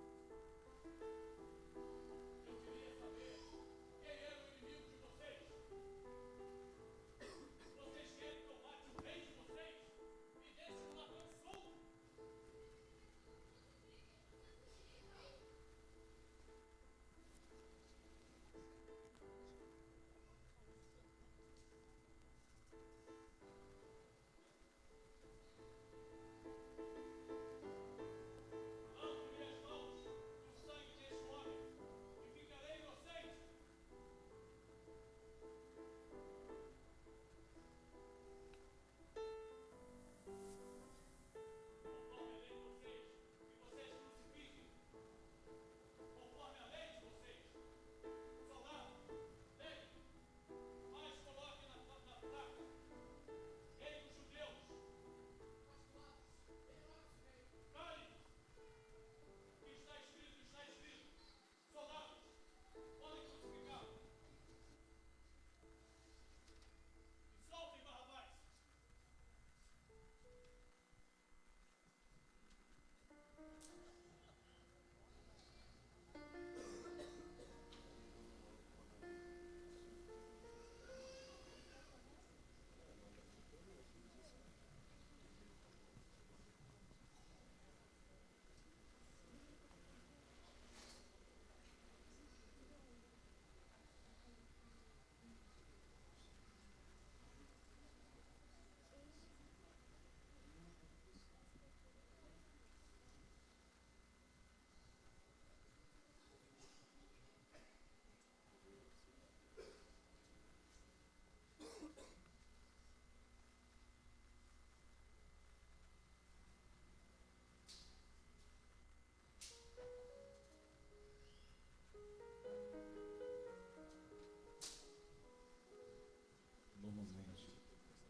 Speaker 6: Normalmente,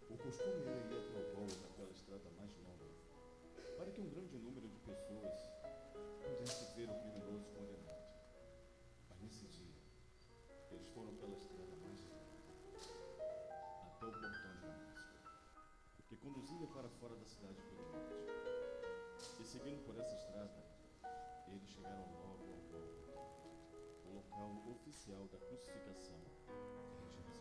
Speaker 6: o costume era ir até o bolo naquela estrada mais longa, para que um grande número de pessoas pudesse ver o criminoso condenado. Mas nesse dia, eles foram pela estrada mais longa, até o portão de Damasco, que conduzia para fora da cidade pelo norte. E seguindo por essa estrada, eles chegaram logo ao Gólgota, o local oficial da crucificação em Jerusalém.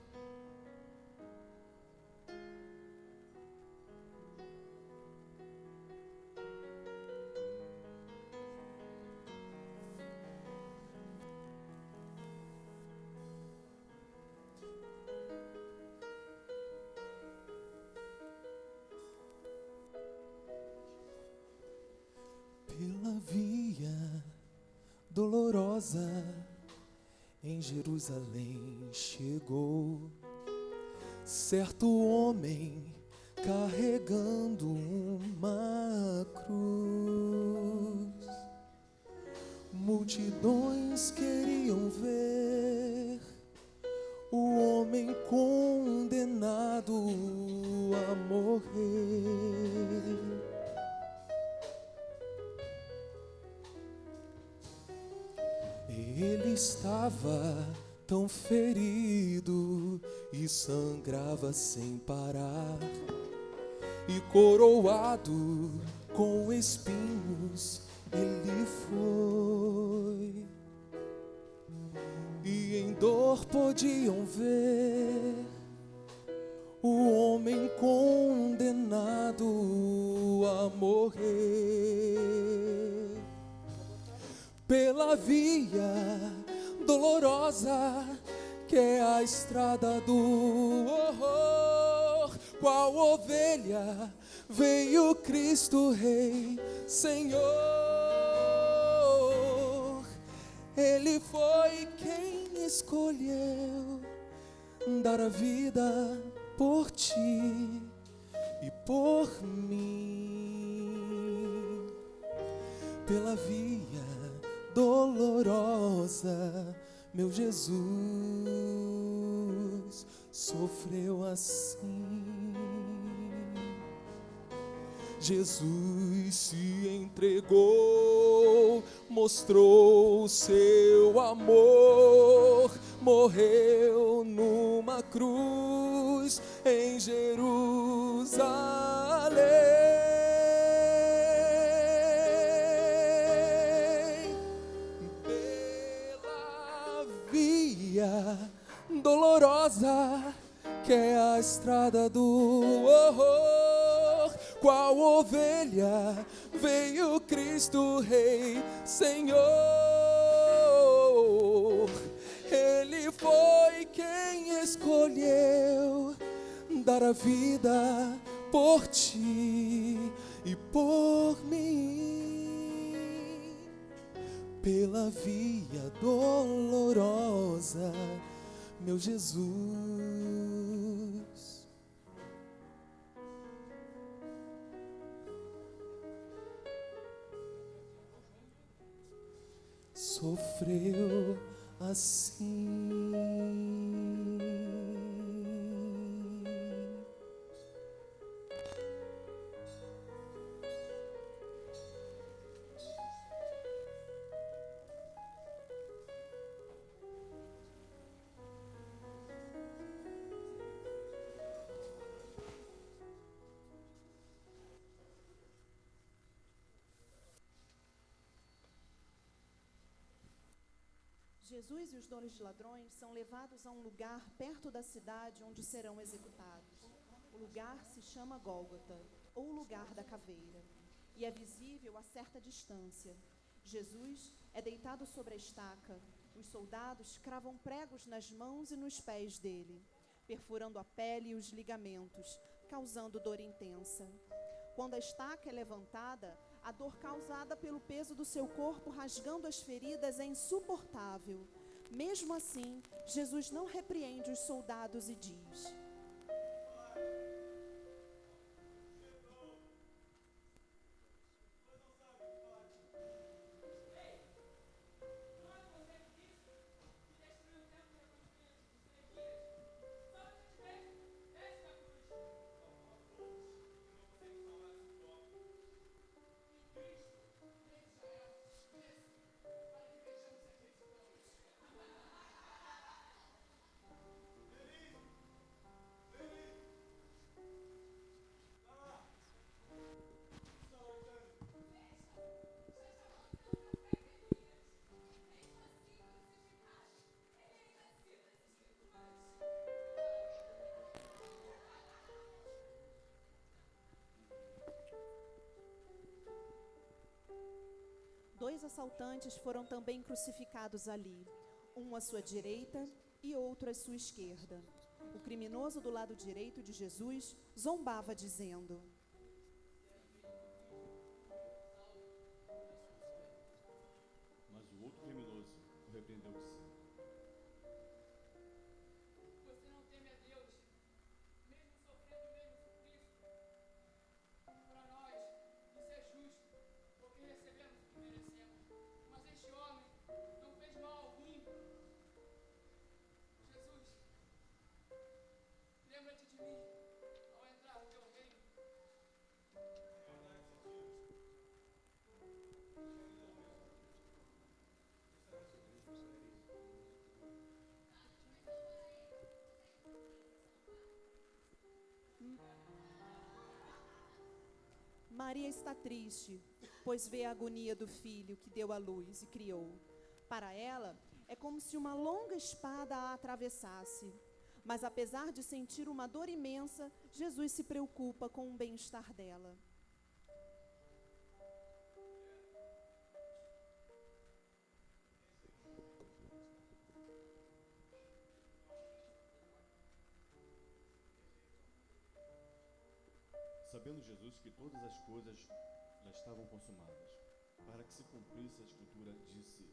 Speaker 11: Pela via dolorosa em Jerusalém chegou certo homem carregando uma cruz. Multidões queriam ver o homem condenado a morrer. Ele estava tão ferido e sangrava sem parar, e coroado com espinhos ele foi, e em dor podiam ver o homem condenado a morrer. Pela via dolorosa que é a estrada do horror, qual ovelha veio Cristo Rei Senhor. Ele foi quem escolheu dar a vida por ti e por mim. Pela via dolorosa, meu Jesus sofreu assim. Jesus se entregou, mostrou seu amor, morreu numa cruz em Jerusalém. Pela via dolorosa que é a estrada do horror, qual ovelha veio Cristo Rei Senhor. Ele foi quem escolheu dar a vida por ti e por mim. Pela via dolorosa, meu Jesus. Sofreu assim.
Speaker 7: Jesus e os donos de ladrões são levados a um lugar perto da cidade onde serão executados. O lugar se chama Gólgota, ou lugar da caveira, e é visível a certa distância. Jesus é deitado sobre a estaca. Os soldados cravam pregos nas mãos e nos pés dele, perfurando a pele e os ligamentos, causando dor intensa. Quando a estaca é levantada, a dor causada pelo peso do seu corpo rasgando as feridas é insuportável. Mesmo assim, Jesus não repreende os soldados e diz: Dois assaltantes foram também crucificados ali, um à sua direita e outro à sua esquerda. O criminoso do lado direito de Jesus zombava, dizendo:
Speaker 6: Mas o outro criminoso o repreendeu dizendo:
Speaker 8: Você não teme a Deus, mesmo sofrendo o mesmo suplício? Para nós, isso é justo, porque recebemos o que merecemos. Mas este homem não fez mal algum. Jesus, lembra-te de mim ao entrar no teu reino.
Speaker 7: Maria está triste, pois vê a agonia do filho que deu à luz e criou. Para ela, é como se uma longa espada a atravessasse. Mas apesar de sentir uma dor imensa, Jesus se preocupa com o bem-estar dela.
Speaker 6: Sabendo Jesus que todas as coisas já estavam consumadas, para que se cumprisse a escritura, disse: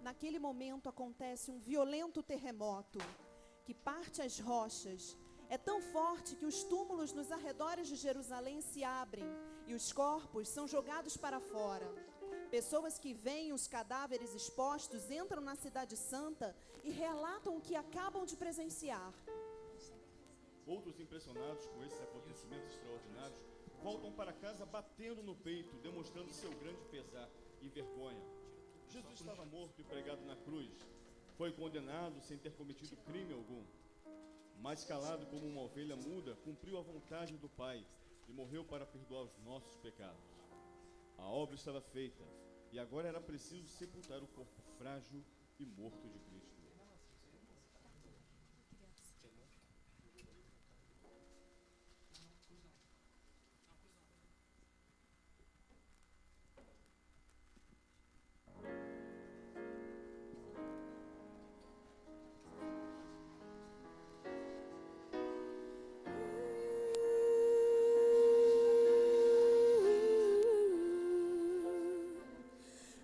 Speaker 7: naquele momento acontece um violento terremoto que parte as rochas. É tão forte que os túmulos nos arredores de Jerusalém se abrem e os corpos são jogados para fora. Pessoas que veem os cadáveres expostos entram na cidade santa e relatam o que acabam de presenciar.
Speaker 6: Outros, impressionados com esses acontecimentos extraordinários, voltam para casa batendo no peito, demonstrando seu grande pesar e vergonha. Jesus estava morto e pregado na cruz. Foi condenado sem ter cometido crime algum. Mas calado como uma ovelha muda, cumpriu a vontade do Pai e morreu para perdoar os nossos pecados. A obra estava feita e agora era preciso sepultar o corpo frágil e morto de Cristo.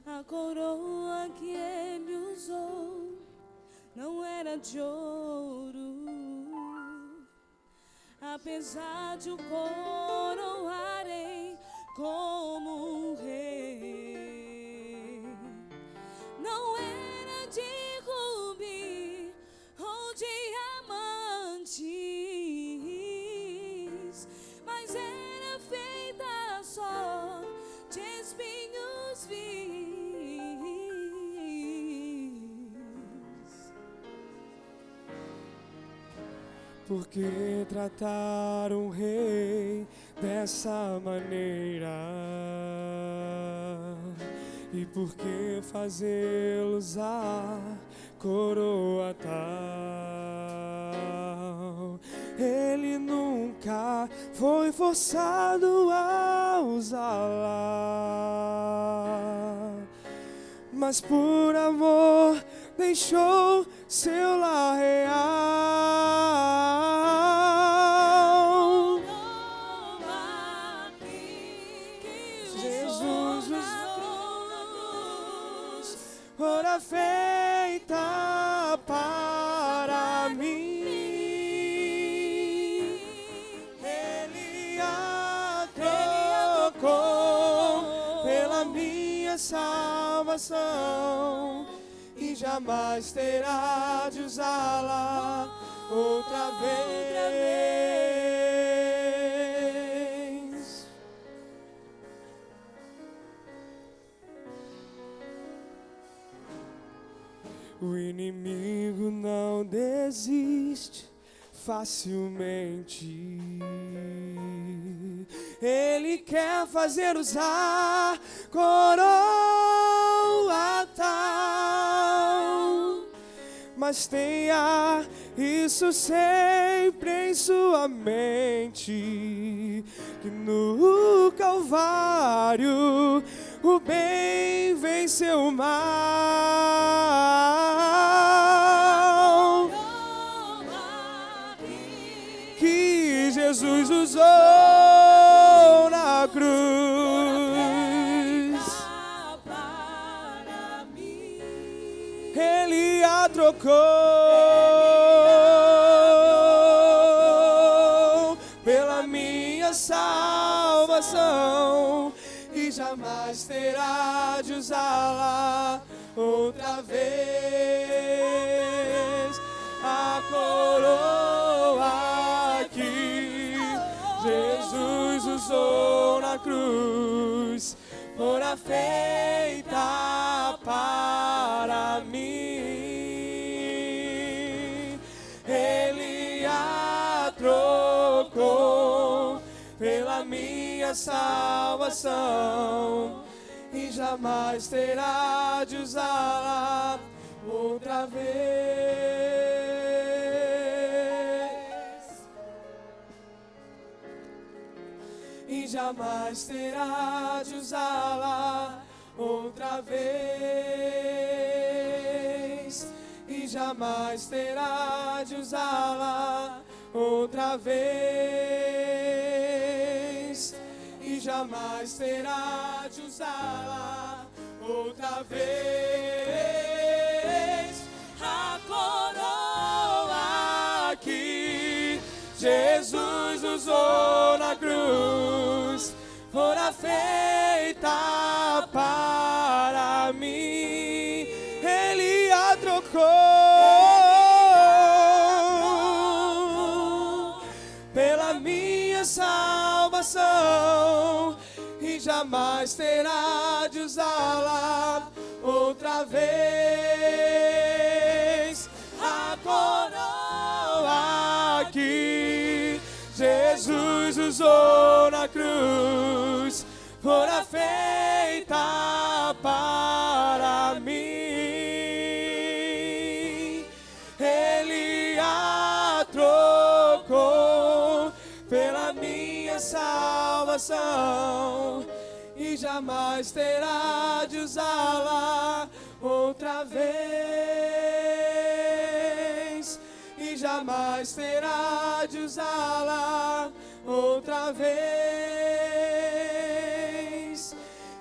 Speaker 3: A coroa que ele usou não era de ouro, apesar de o coroarem como um rei. Não era de rubi ou diamantes, mas era feita só de espinhos vis.
Speaker 11: Por que tratar um rei dessa maneira? E por que fazê-lo usar coroa tal? Ele nunca foi forçado a usá-la, mas por amor deixou seu lar real. Jesus usou na cruz, hora feita para mim. Ele a trocou pela minha salvação e jamais terá de usá-la outra vez. O inimigo não desiste facilmente. Ele quer fazer usar coroa tal, mas tenha isso sempre em sua mente, que no Calvário o bem venceu o mal, que Jesus usou na cruz. Ele a trocou pela minha salvação e jamais terá de usá-la outra vez. A coroa que Jesus usou na cruz fora feita para mim. Ele a trocou pela minha salvação e jamais terá de usá-la outra vez. E jamais terá de usá-la outra vez. E jamais terá de usá-la outra vez. E jamais terá de usá-la outra vez. Jesus usou na cruz, fora feita para mim. Ele a trocou pela minha salvação e jamais terá de usá-la outra vez. A coroa que Jesus usou na cruz fora feita para mim. Ele a trocou pela minha salvação e jamais terá de usá-la outra vez. E jamais terá de usá-la outra vez.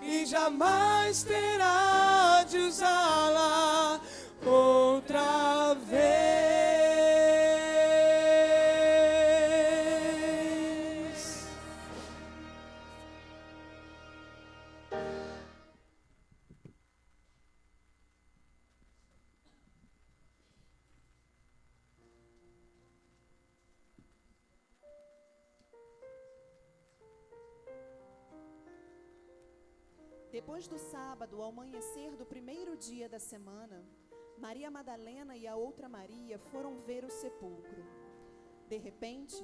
Speaker 11: E jamais terá de usá-la outra vez.
Speaker 7: Depois do sábado, ao amanhecer do primeiro dia da semana, Maria Madalena e a outra Maria foram ver o sepulcro. De repente,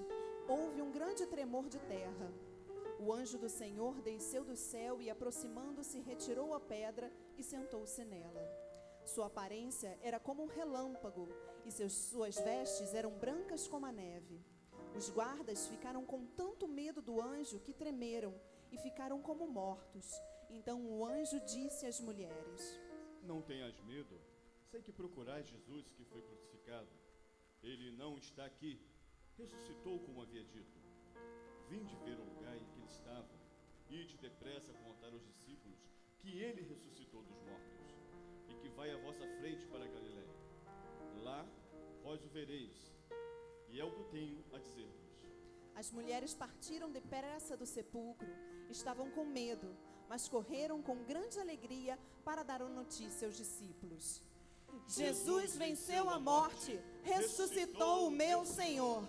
Speaker 7: houve um grande tremor de terra. O anjo do Senhor desceu do céu e, aproximando-se, retirou a pedra e sentou-se nela. Sua aparência era como um relâmpago e suas vestes eram brancas como a neve. Os guardas ficaram com tanto medo do anjo que tremeram e ficaram como mortos. Então o anjo disse às mulheres:
Speaker 6: Não tenhas medo, sei que procurais Jesus que foi crucificado. Ele não está aqui, ressuscitou como havia dito. Vinde ver o lugar em que ele estava, ide depressa contar aos discípulos que ele ressuscitou dos mortos, e que vai à vossa frente para a Galiléia. Lá vós o vereis, e é o que eu tenho a dizer-vos.
Speaker 7: As mulheres partiram depressa do sepulcro, estavam com medo, mas correram com grande alegria para dar a notícia aos discípulos. Jesus venceu a morte, ressuscitou o meu Senhor.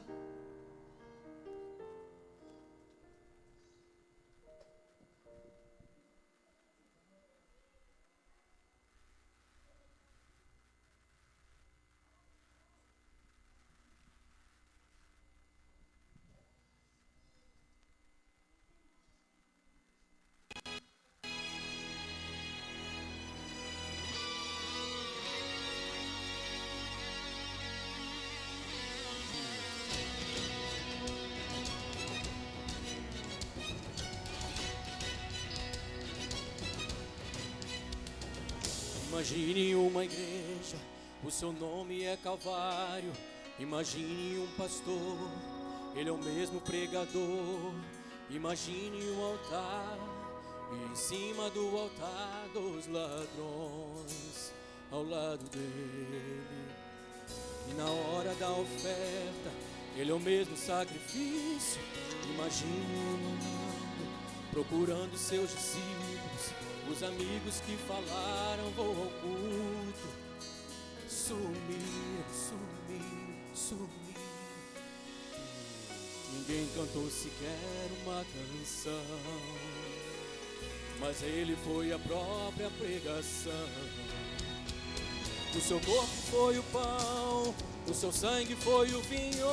Speaker 12: Imagine uma igreja, o seu nome é Calvário. Imagine um pastor, ele é o mesmo pregador. Imagine um altar, e em cima do altar dos ladrões, ao lado dele. E na hora da oferta, ele é o mesmo sacrifício. Imagine um amado, procurando seus discípulos. Os amigos que falaram vou ao culto sumiram. Ninguém cantou sequer uma canção, mas ele foi a própria pregação. O seu corpo foi o pão, o seu sangue foi o vinho.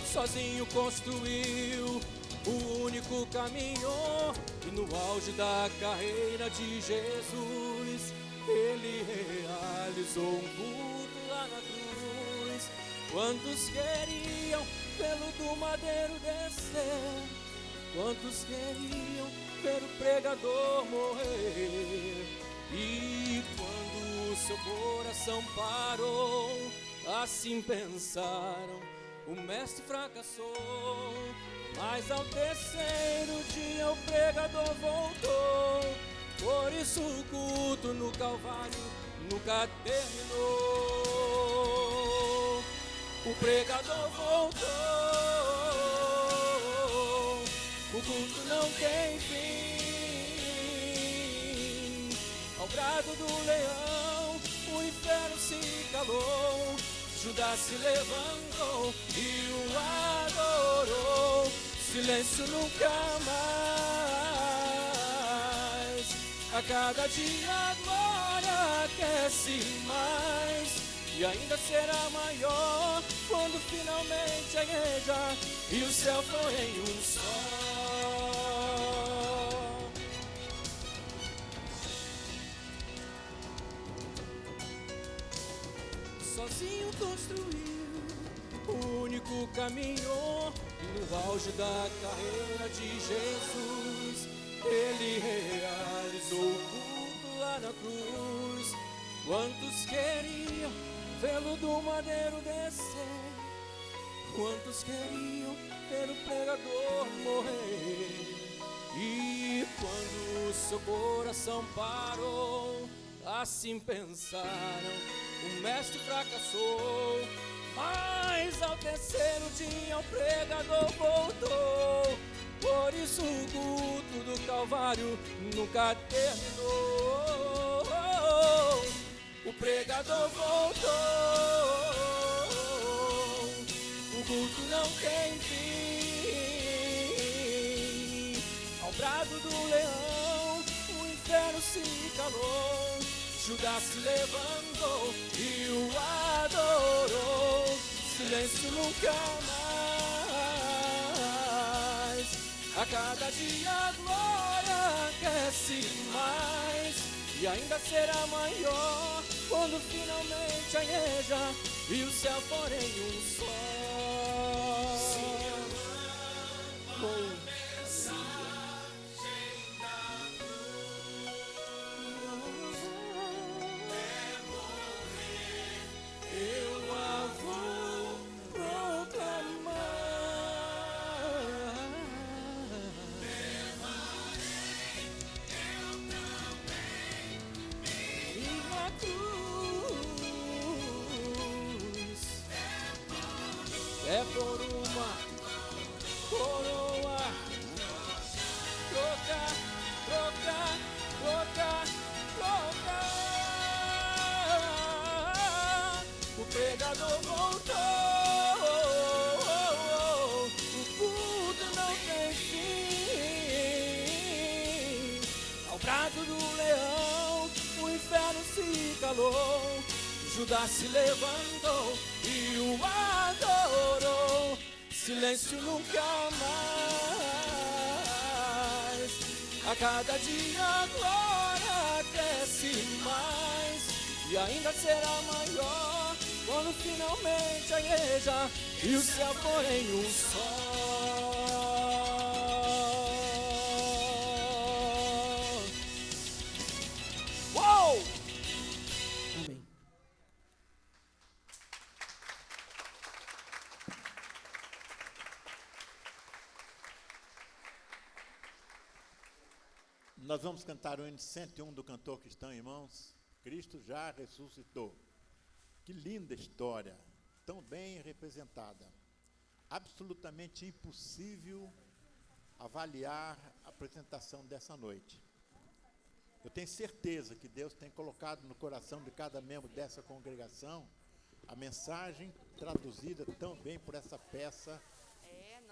Speaker 12: Sozinho construiu o único caminho. E no auge da carreira de Jesus, ele realizou um culto lá na cruz. Quantos queriam pelo do madeiro descer? Quantos queriam ver o pregador morrer? E quando o seu coração parou, assim pensaram, o mestre fracassou. Mas ao terceiro dia o pregador voltou. Por isso o culto no Calvário nunca terminou. O pregador voltou. o culto não tem fim. Ao brado do leão, o inferno se calou, Judas se levantou e o adorou. Silêncio nunca mais. A cada dia a glória aquece mais, e ainda será maior quando finalmente a igreja e o céu forem um só. Sozinho construiu o único caminho, e no auge da carreira de Jesus, ele realizou o culto lá na cruz. Quantos queriam vê-lo do madeiro descer? Quantos queriam ver o pregador morrer? E quando o seu coração parou, assim pensaram, o mestre fracassou. Mas ao terceiro dia o pregador voltou. Por isso o culto do Calvário nunca terminou. O pregador voltou, o culto não tem fim. Ao brado do leão, o inferno se calou, Judas se levantou e o adorou. Silêncio nunca mais. A cada dia a glória aquece mais, e ainda será maior quando finalmente a igreja e o céu forem um só. Eu a vou proclamar. É por uma coroa, trocar, trocar, trocar, trocar. O pregador voltou, o culto não tem fim. Ao brado do leão, o inferno se calou, Judas se levantou e o adorou. Silêncio nunca mais. A cada dia a glória cresce mais, e ainda será maior quando finalmente a igreja e o céu forem um só. Uou! Amém.
Speaker 4: Nós vamos cantar o hino 101 do cantor cristão, irmãos. Cristo já ressuscitou. Que linda história, tão bem representada. Absolutamente impossível avaliar a apresentação dessa noite. Eu tenho certeza que Deus tem colocado no coração de cada membro dessa congregação a mensagem traduzida tão bem por essa peça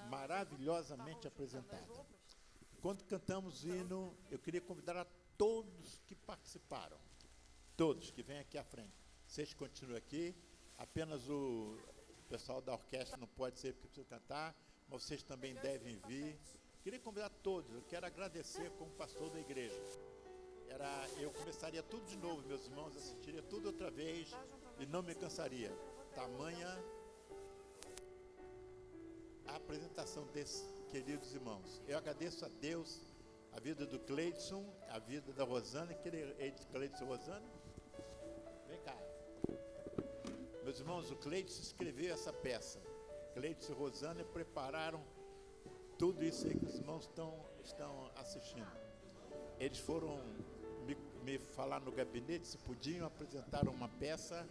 Speaker 4: maravilhosamente apresentada. Quando cantamos o hino, eu queria convidar a todos que participaram, todos que vêm aqui à frente. Vocês continuam aqui, apenas o pessoal da orquestra não pode ser porque precisa cantar, mas vocês também devem vir. Queria convidar todos, eu quero agradecer como pastor da igreja. Eu começaria tudo de novo, meus irmãos, assistiria tudo outra vez e não me cansaria. Tamanha a apresentação desses queridos irmãos. Eu agradeço a Deus a vida do Cleidson, a vida da Rosana. Cleidson e Rosana? Vem cá. Meus irmãos, o Cleidson escreveu essa peça. Cleidson e Rosana prepararam tudo isso aí que os irmãos estão assistindo. Eles foram me falar no gabinete se podiam apresentar uma peça.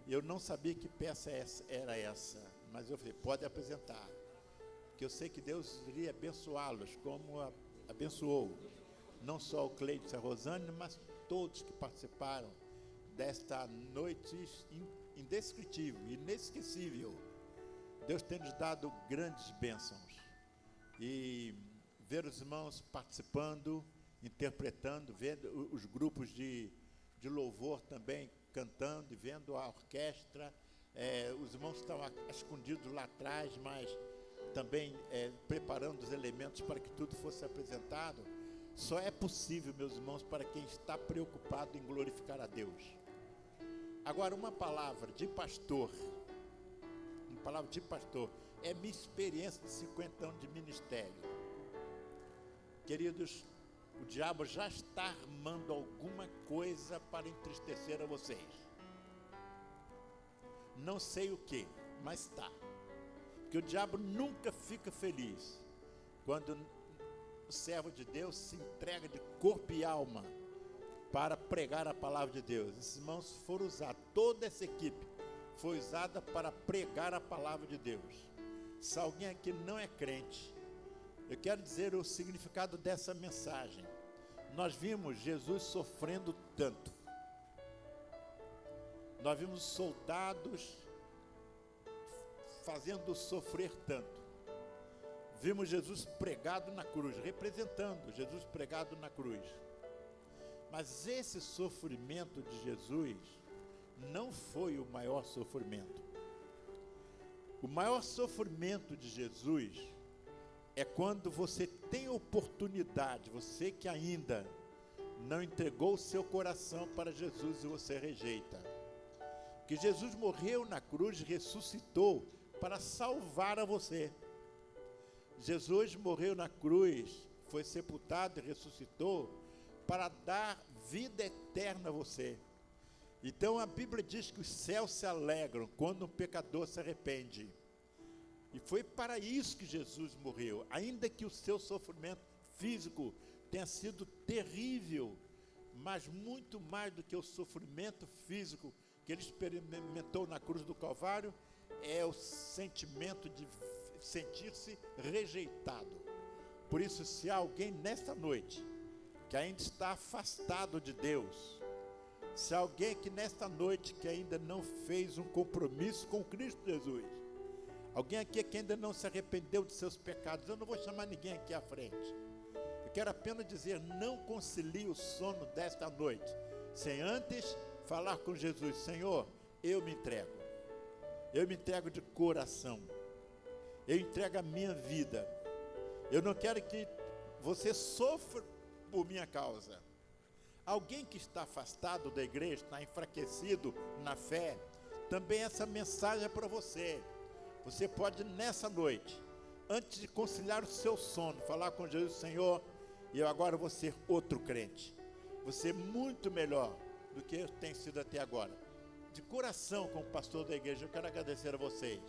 Speaker 4: Eu não sabia que peça era essa, mas eu falei, pode apresentar. que eu sei que Deus iria abençoá-los, como abençoou não só o Cleiton e a Rosane, mas todos que participaram desta noite indescritível, inesquecível. Deus tem nos dado grandes bênçãos. E ver os irmãos participando, interpretando, vendo os grupos de louvor também cantando, e vendo a orquestra. Os irmãos estão escondidos lá atrás, mas também preparando os elementos para que tudo fosse apresentado. Só é possível, meus irmãos, para quem está preocupado em glorificar a Deus. Agora, uma palavra de pastor, é minha experiência de 50 anos de ministério. Queridos, o diabo já está armando alguma coisa para entristecer a vocês. Não sei o que, mas está. Porque o diabo nunca fica feliz quando o servo de Deus se entrega de corpo e alma para pregar a palavra de Deus. Esses irmãos foram usados, toda essa equipe foi usada para pregar a palavra de Deus. Se alguém aqui não é crente, eu quero dizer o significado dessa mensagem. Nós vimos Jesus sofrendo tanto. Nós vimos soldados fazendo sofrer tanto. Vimos Jesus pregado na cruz, representando Jesus pregado na cruz. Mas esse sofrimento de Jesus não foi o maior sofrimento. O maior sofrimento de Jesus é quando você tem oportunidade, você que ainda não entregou o seu coração para Jesus e você rejeita. Que Jesus morreu na cruz e ressuscitou para salvar a você. Jesus morreu na cruz, foi sepultado e ressuscitou para dar vida eterna a você. Então a Bíblia diz que os céus se alegram quando um pecador se arrepende. E foi para isso que Jesus morreu. Ainda que o seu sofrimento físico tenha sido terrível, mas muito mais do que o sofrimento físico que ele experimentou na cruz do Calvário, é o sentimento de sentir-se rejeitado. Por isso, se há alguém nesta noite que ainda está afastado de Deus, se há alguém que nesta noite que ainda não fez um compromisso com Cristo Jesus, alguém aqui que ainda não se arrependeu de seus pecados, eu não vou chamar ninguém aqui à frente. Eu quero apenas dizer, não concilie o sono desta noite, sem antes falar com Jesus: Senhor, eu me entrego de coração, eu entrego a minha vida, eu não quero que você sofra por minha causa. Alguém que está afastado da igreja, está enfraquecido na fé, também essa mensagem é para você. Você pode nessa noite, antes de conciliar o seu sono, falar com Jesus: Senhor, eu agora vou ser outro crente, vou ser muito melhor do que eu tenho sido até agora. De coração, como pastor da igreja, eu quero agradecer a vocês.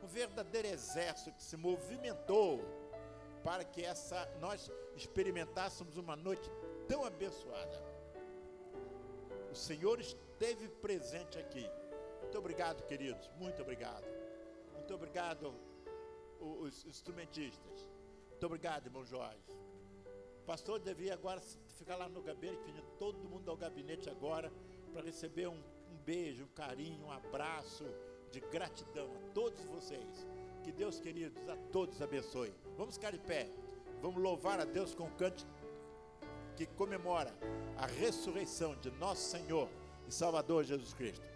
Speaker 4: Um verdadeiro exército que se movimentou para que nós experimentássemos uma noite tão abençoada. O Senhor esteve presente aqui. Muito obrigado, queridos, muito obrigado. Muito obrigado, os instrumentistas. Muito obrigado, irmão Jorge. O pastor devia agora ficar lá no gabinete, pedindo todo mundo ao gabinete agora, para receber um beijo, um carinho, um abraço de gratidão a todos vocês. Que Deus, queridos, a todos abençoe. Vamos ficar de pé. Vamos louvar a Deus com um cântico que comemora a ressurreição de nosso Senhor e Salvador Jesus Cristo.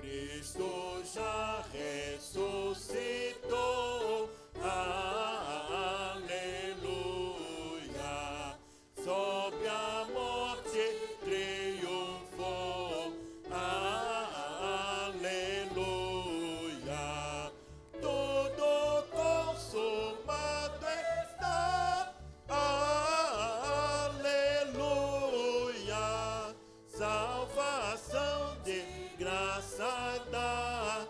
Speaker 12: Cristo já ressuscitou, aleluia, sobre a morte triunfou, aleluia, tudo consumado está, aleluia, salvação de graça dá,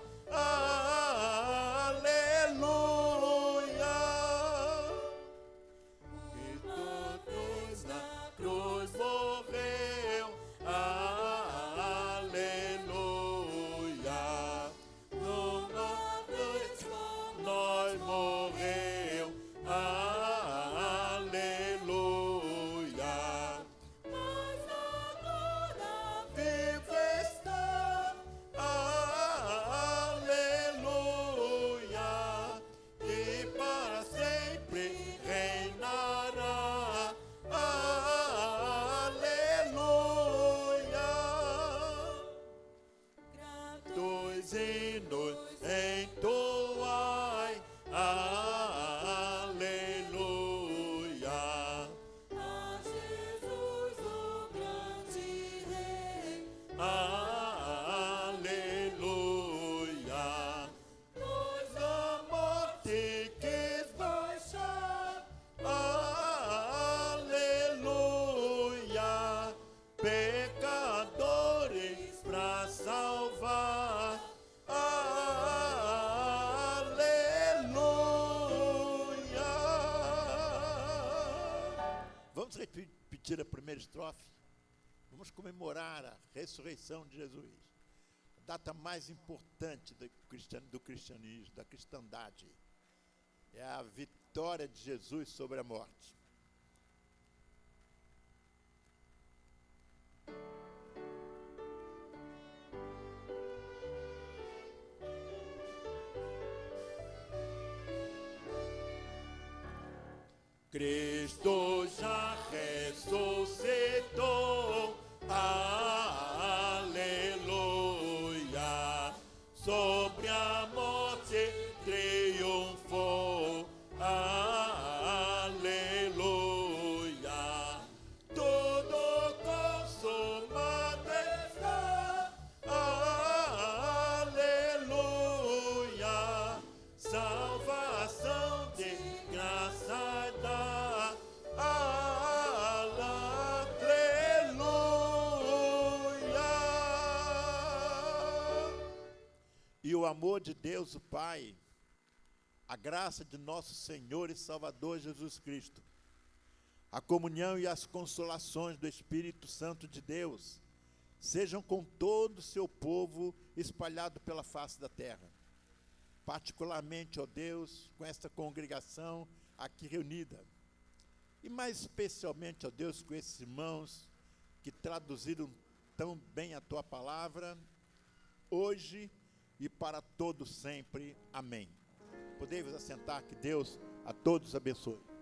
Speaker 4: primeira estrofe. Vamos comemorar a ressurreição de Jesus. A data mais importante do cristianismo, da cristandade. É a vitória de Jesus sobre a morte. Cristo já ressuscitou, aleluia, sobre a morte triunfou, aleluia, tudo consumado está, aleluia, salvação de graça dá, aleluia. E o amor de Deus, o Pai, a graça de nosso Senhor e Salvador Jesus Cristo, a comunhão e as consolações do Espírito Santo de Deus, sejam com todo o seu povo espalhado pela face da terra. Particularmente, ó Deus, com esta congregação aqui reunida. E mais especialmente, ó Deus, com esses irmãos que traduziram tão bem a Tua palavra, hoje e para todo sempre. Amém. Podemos assentar, que Deus a todos abençoe.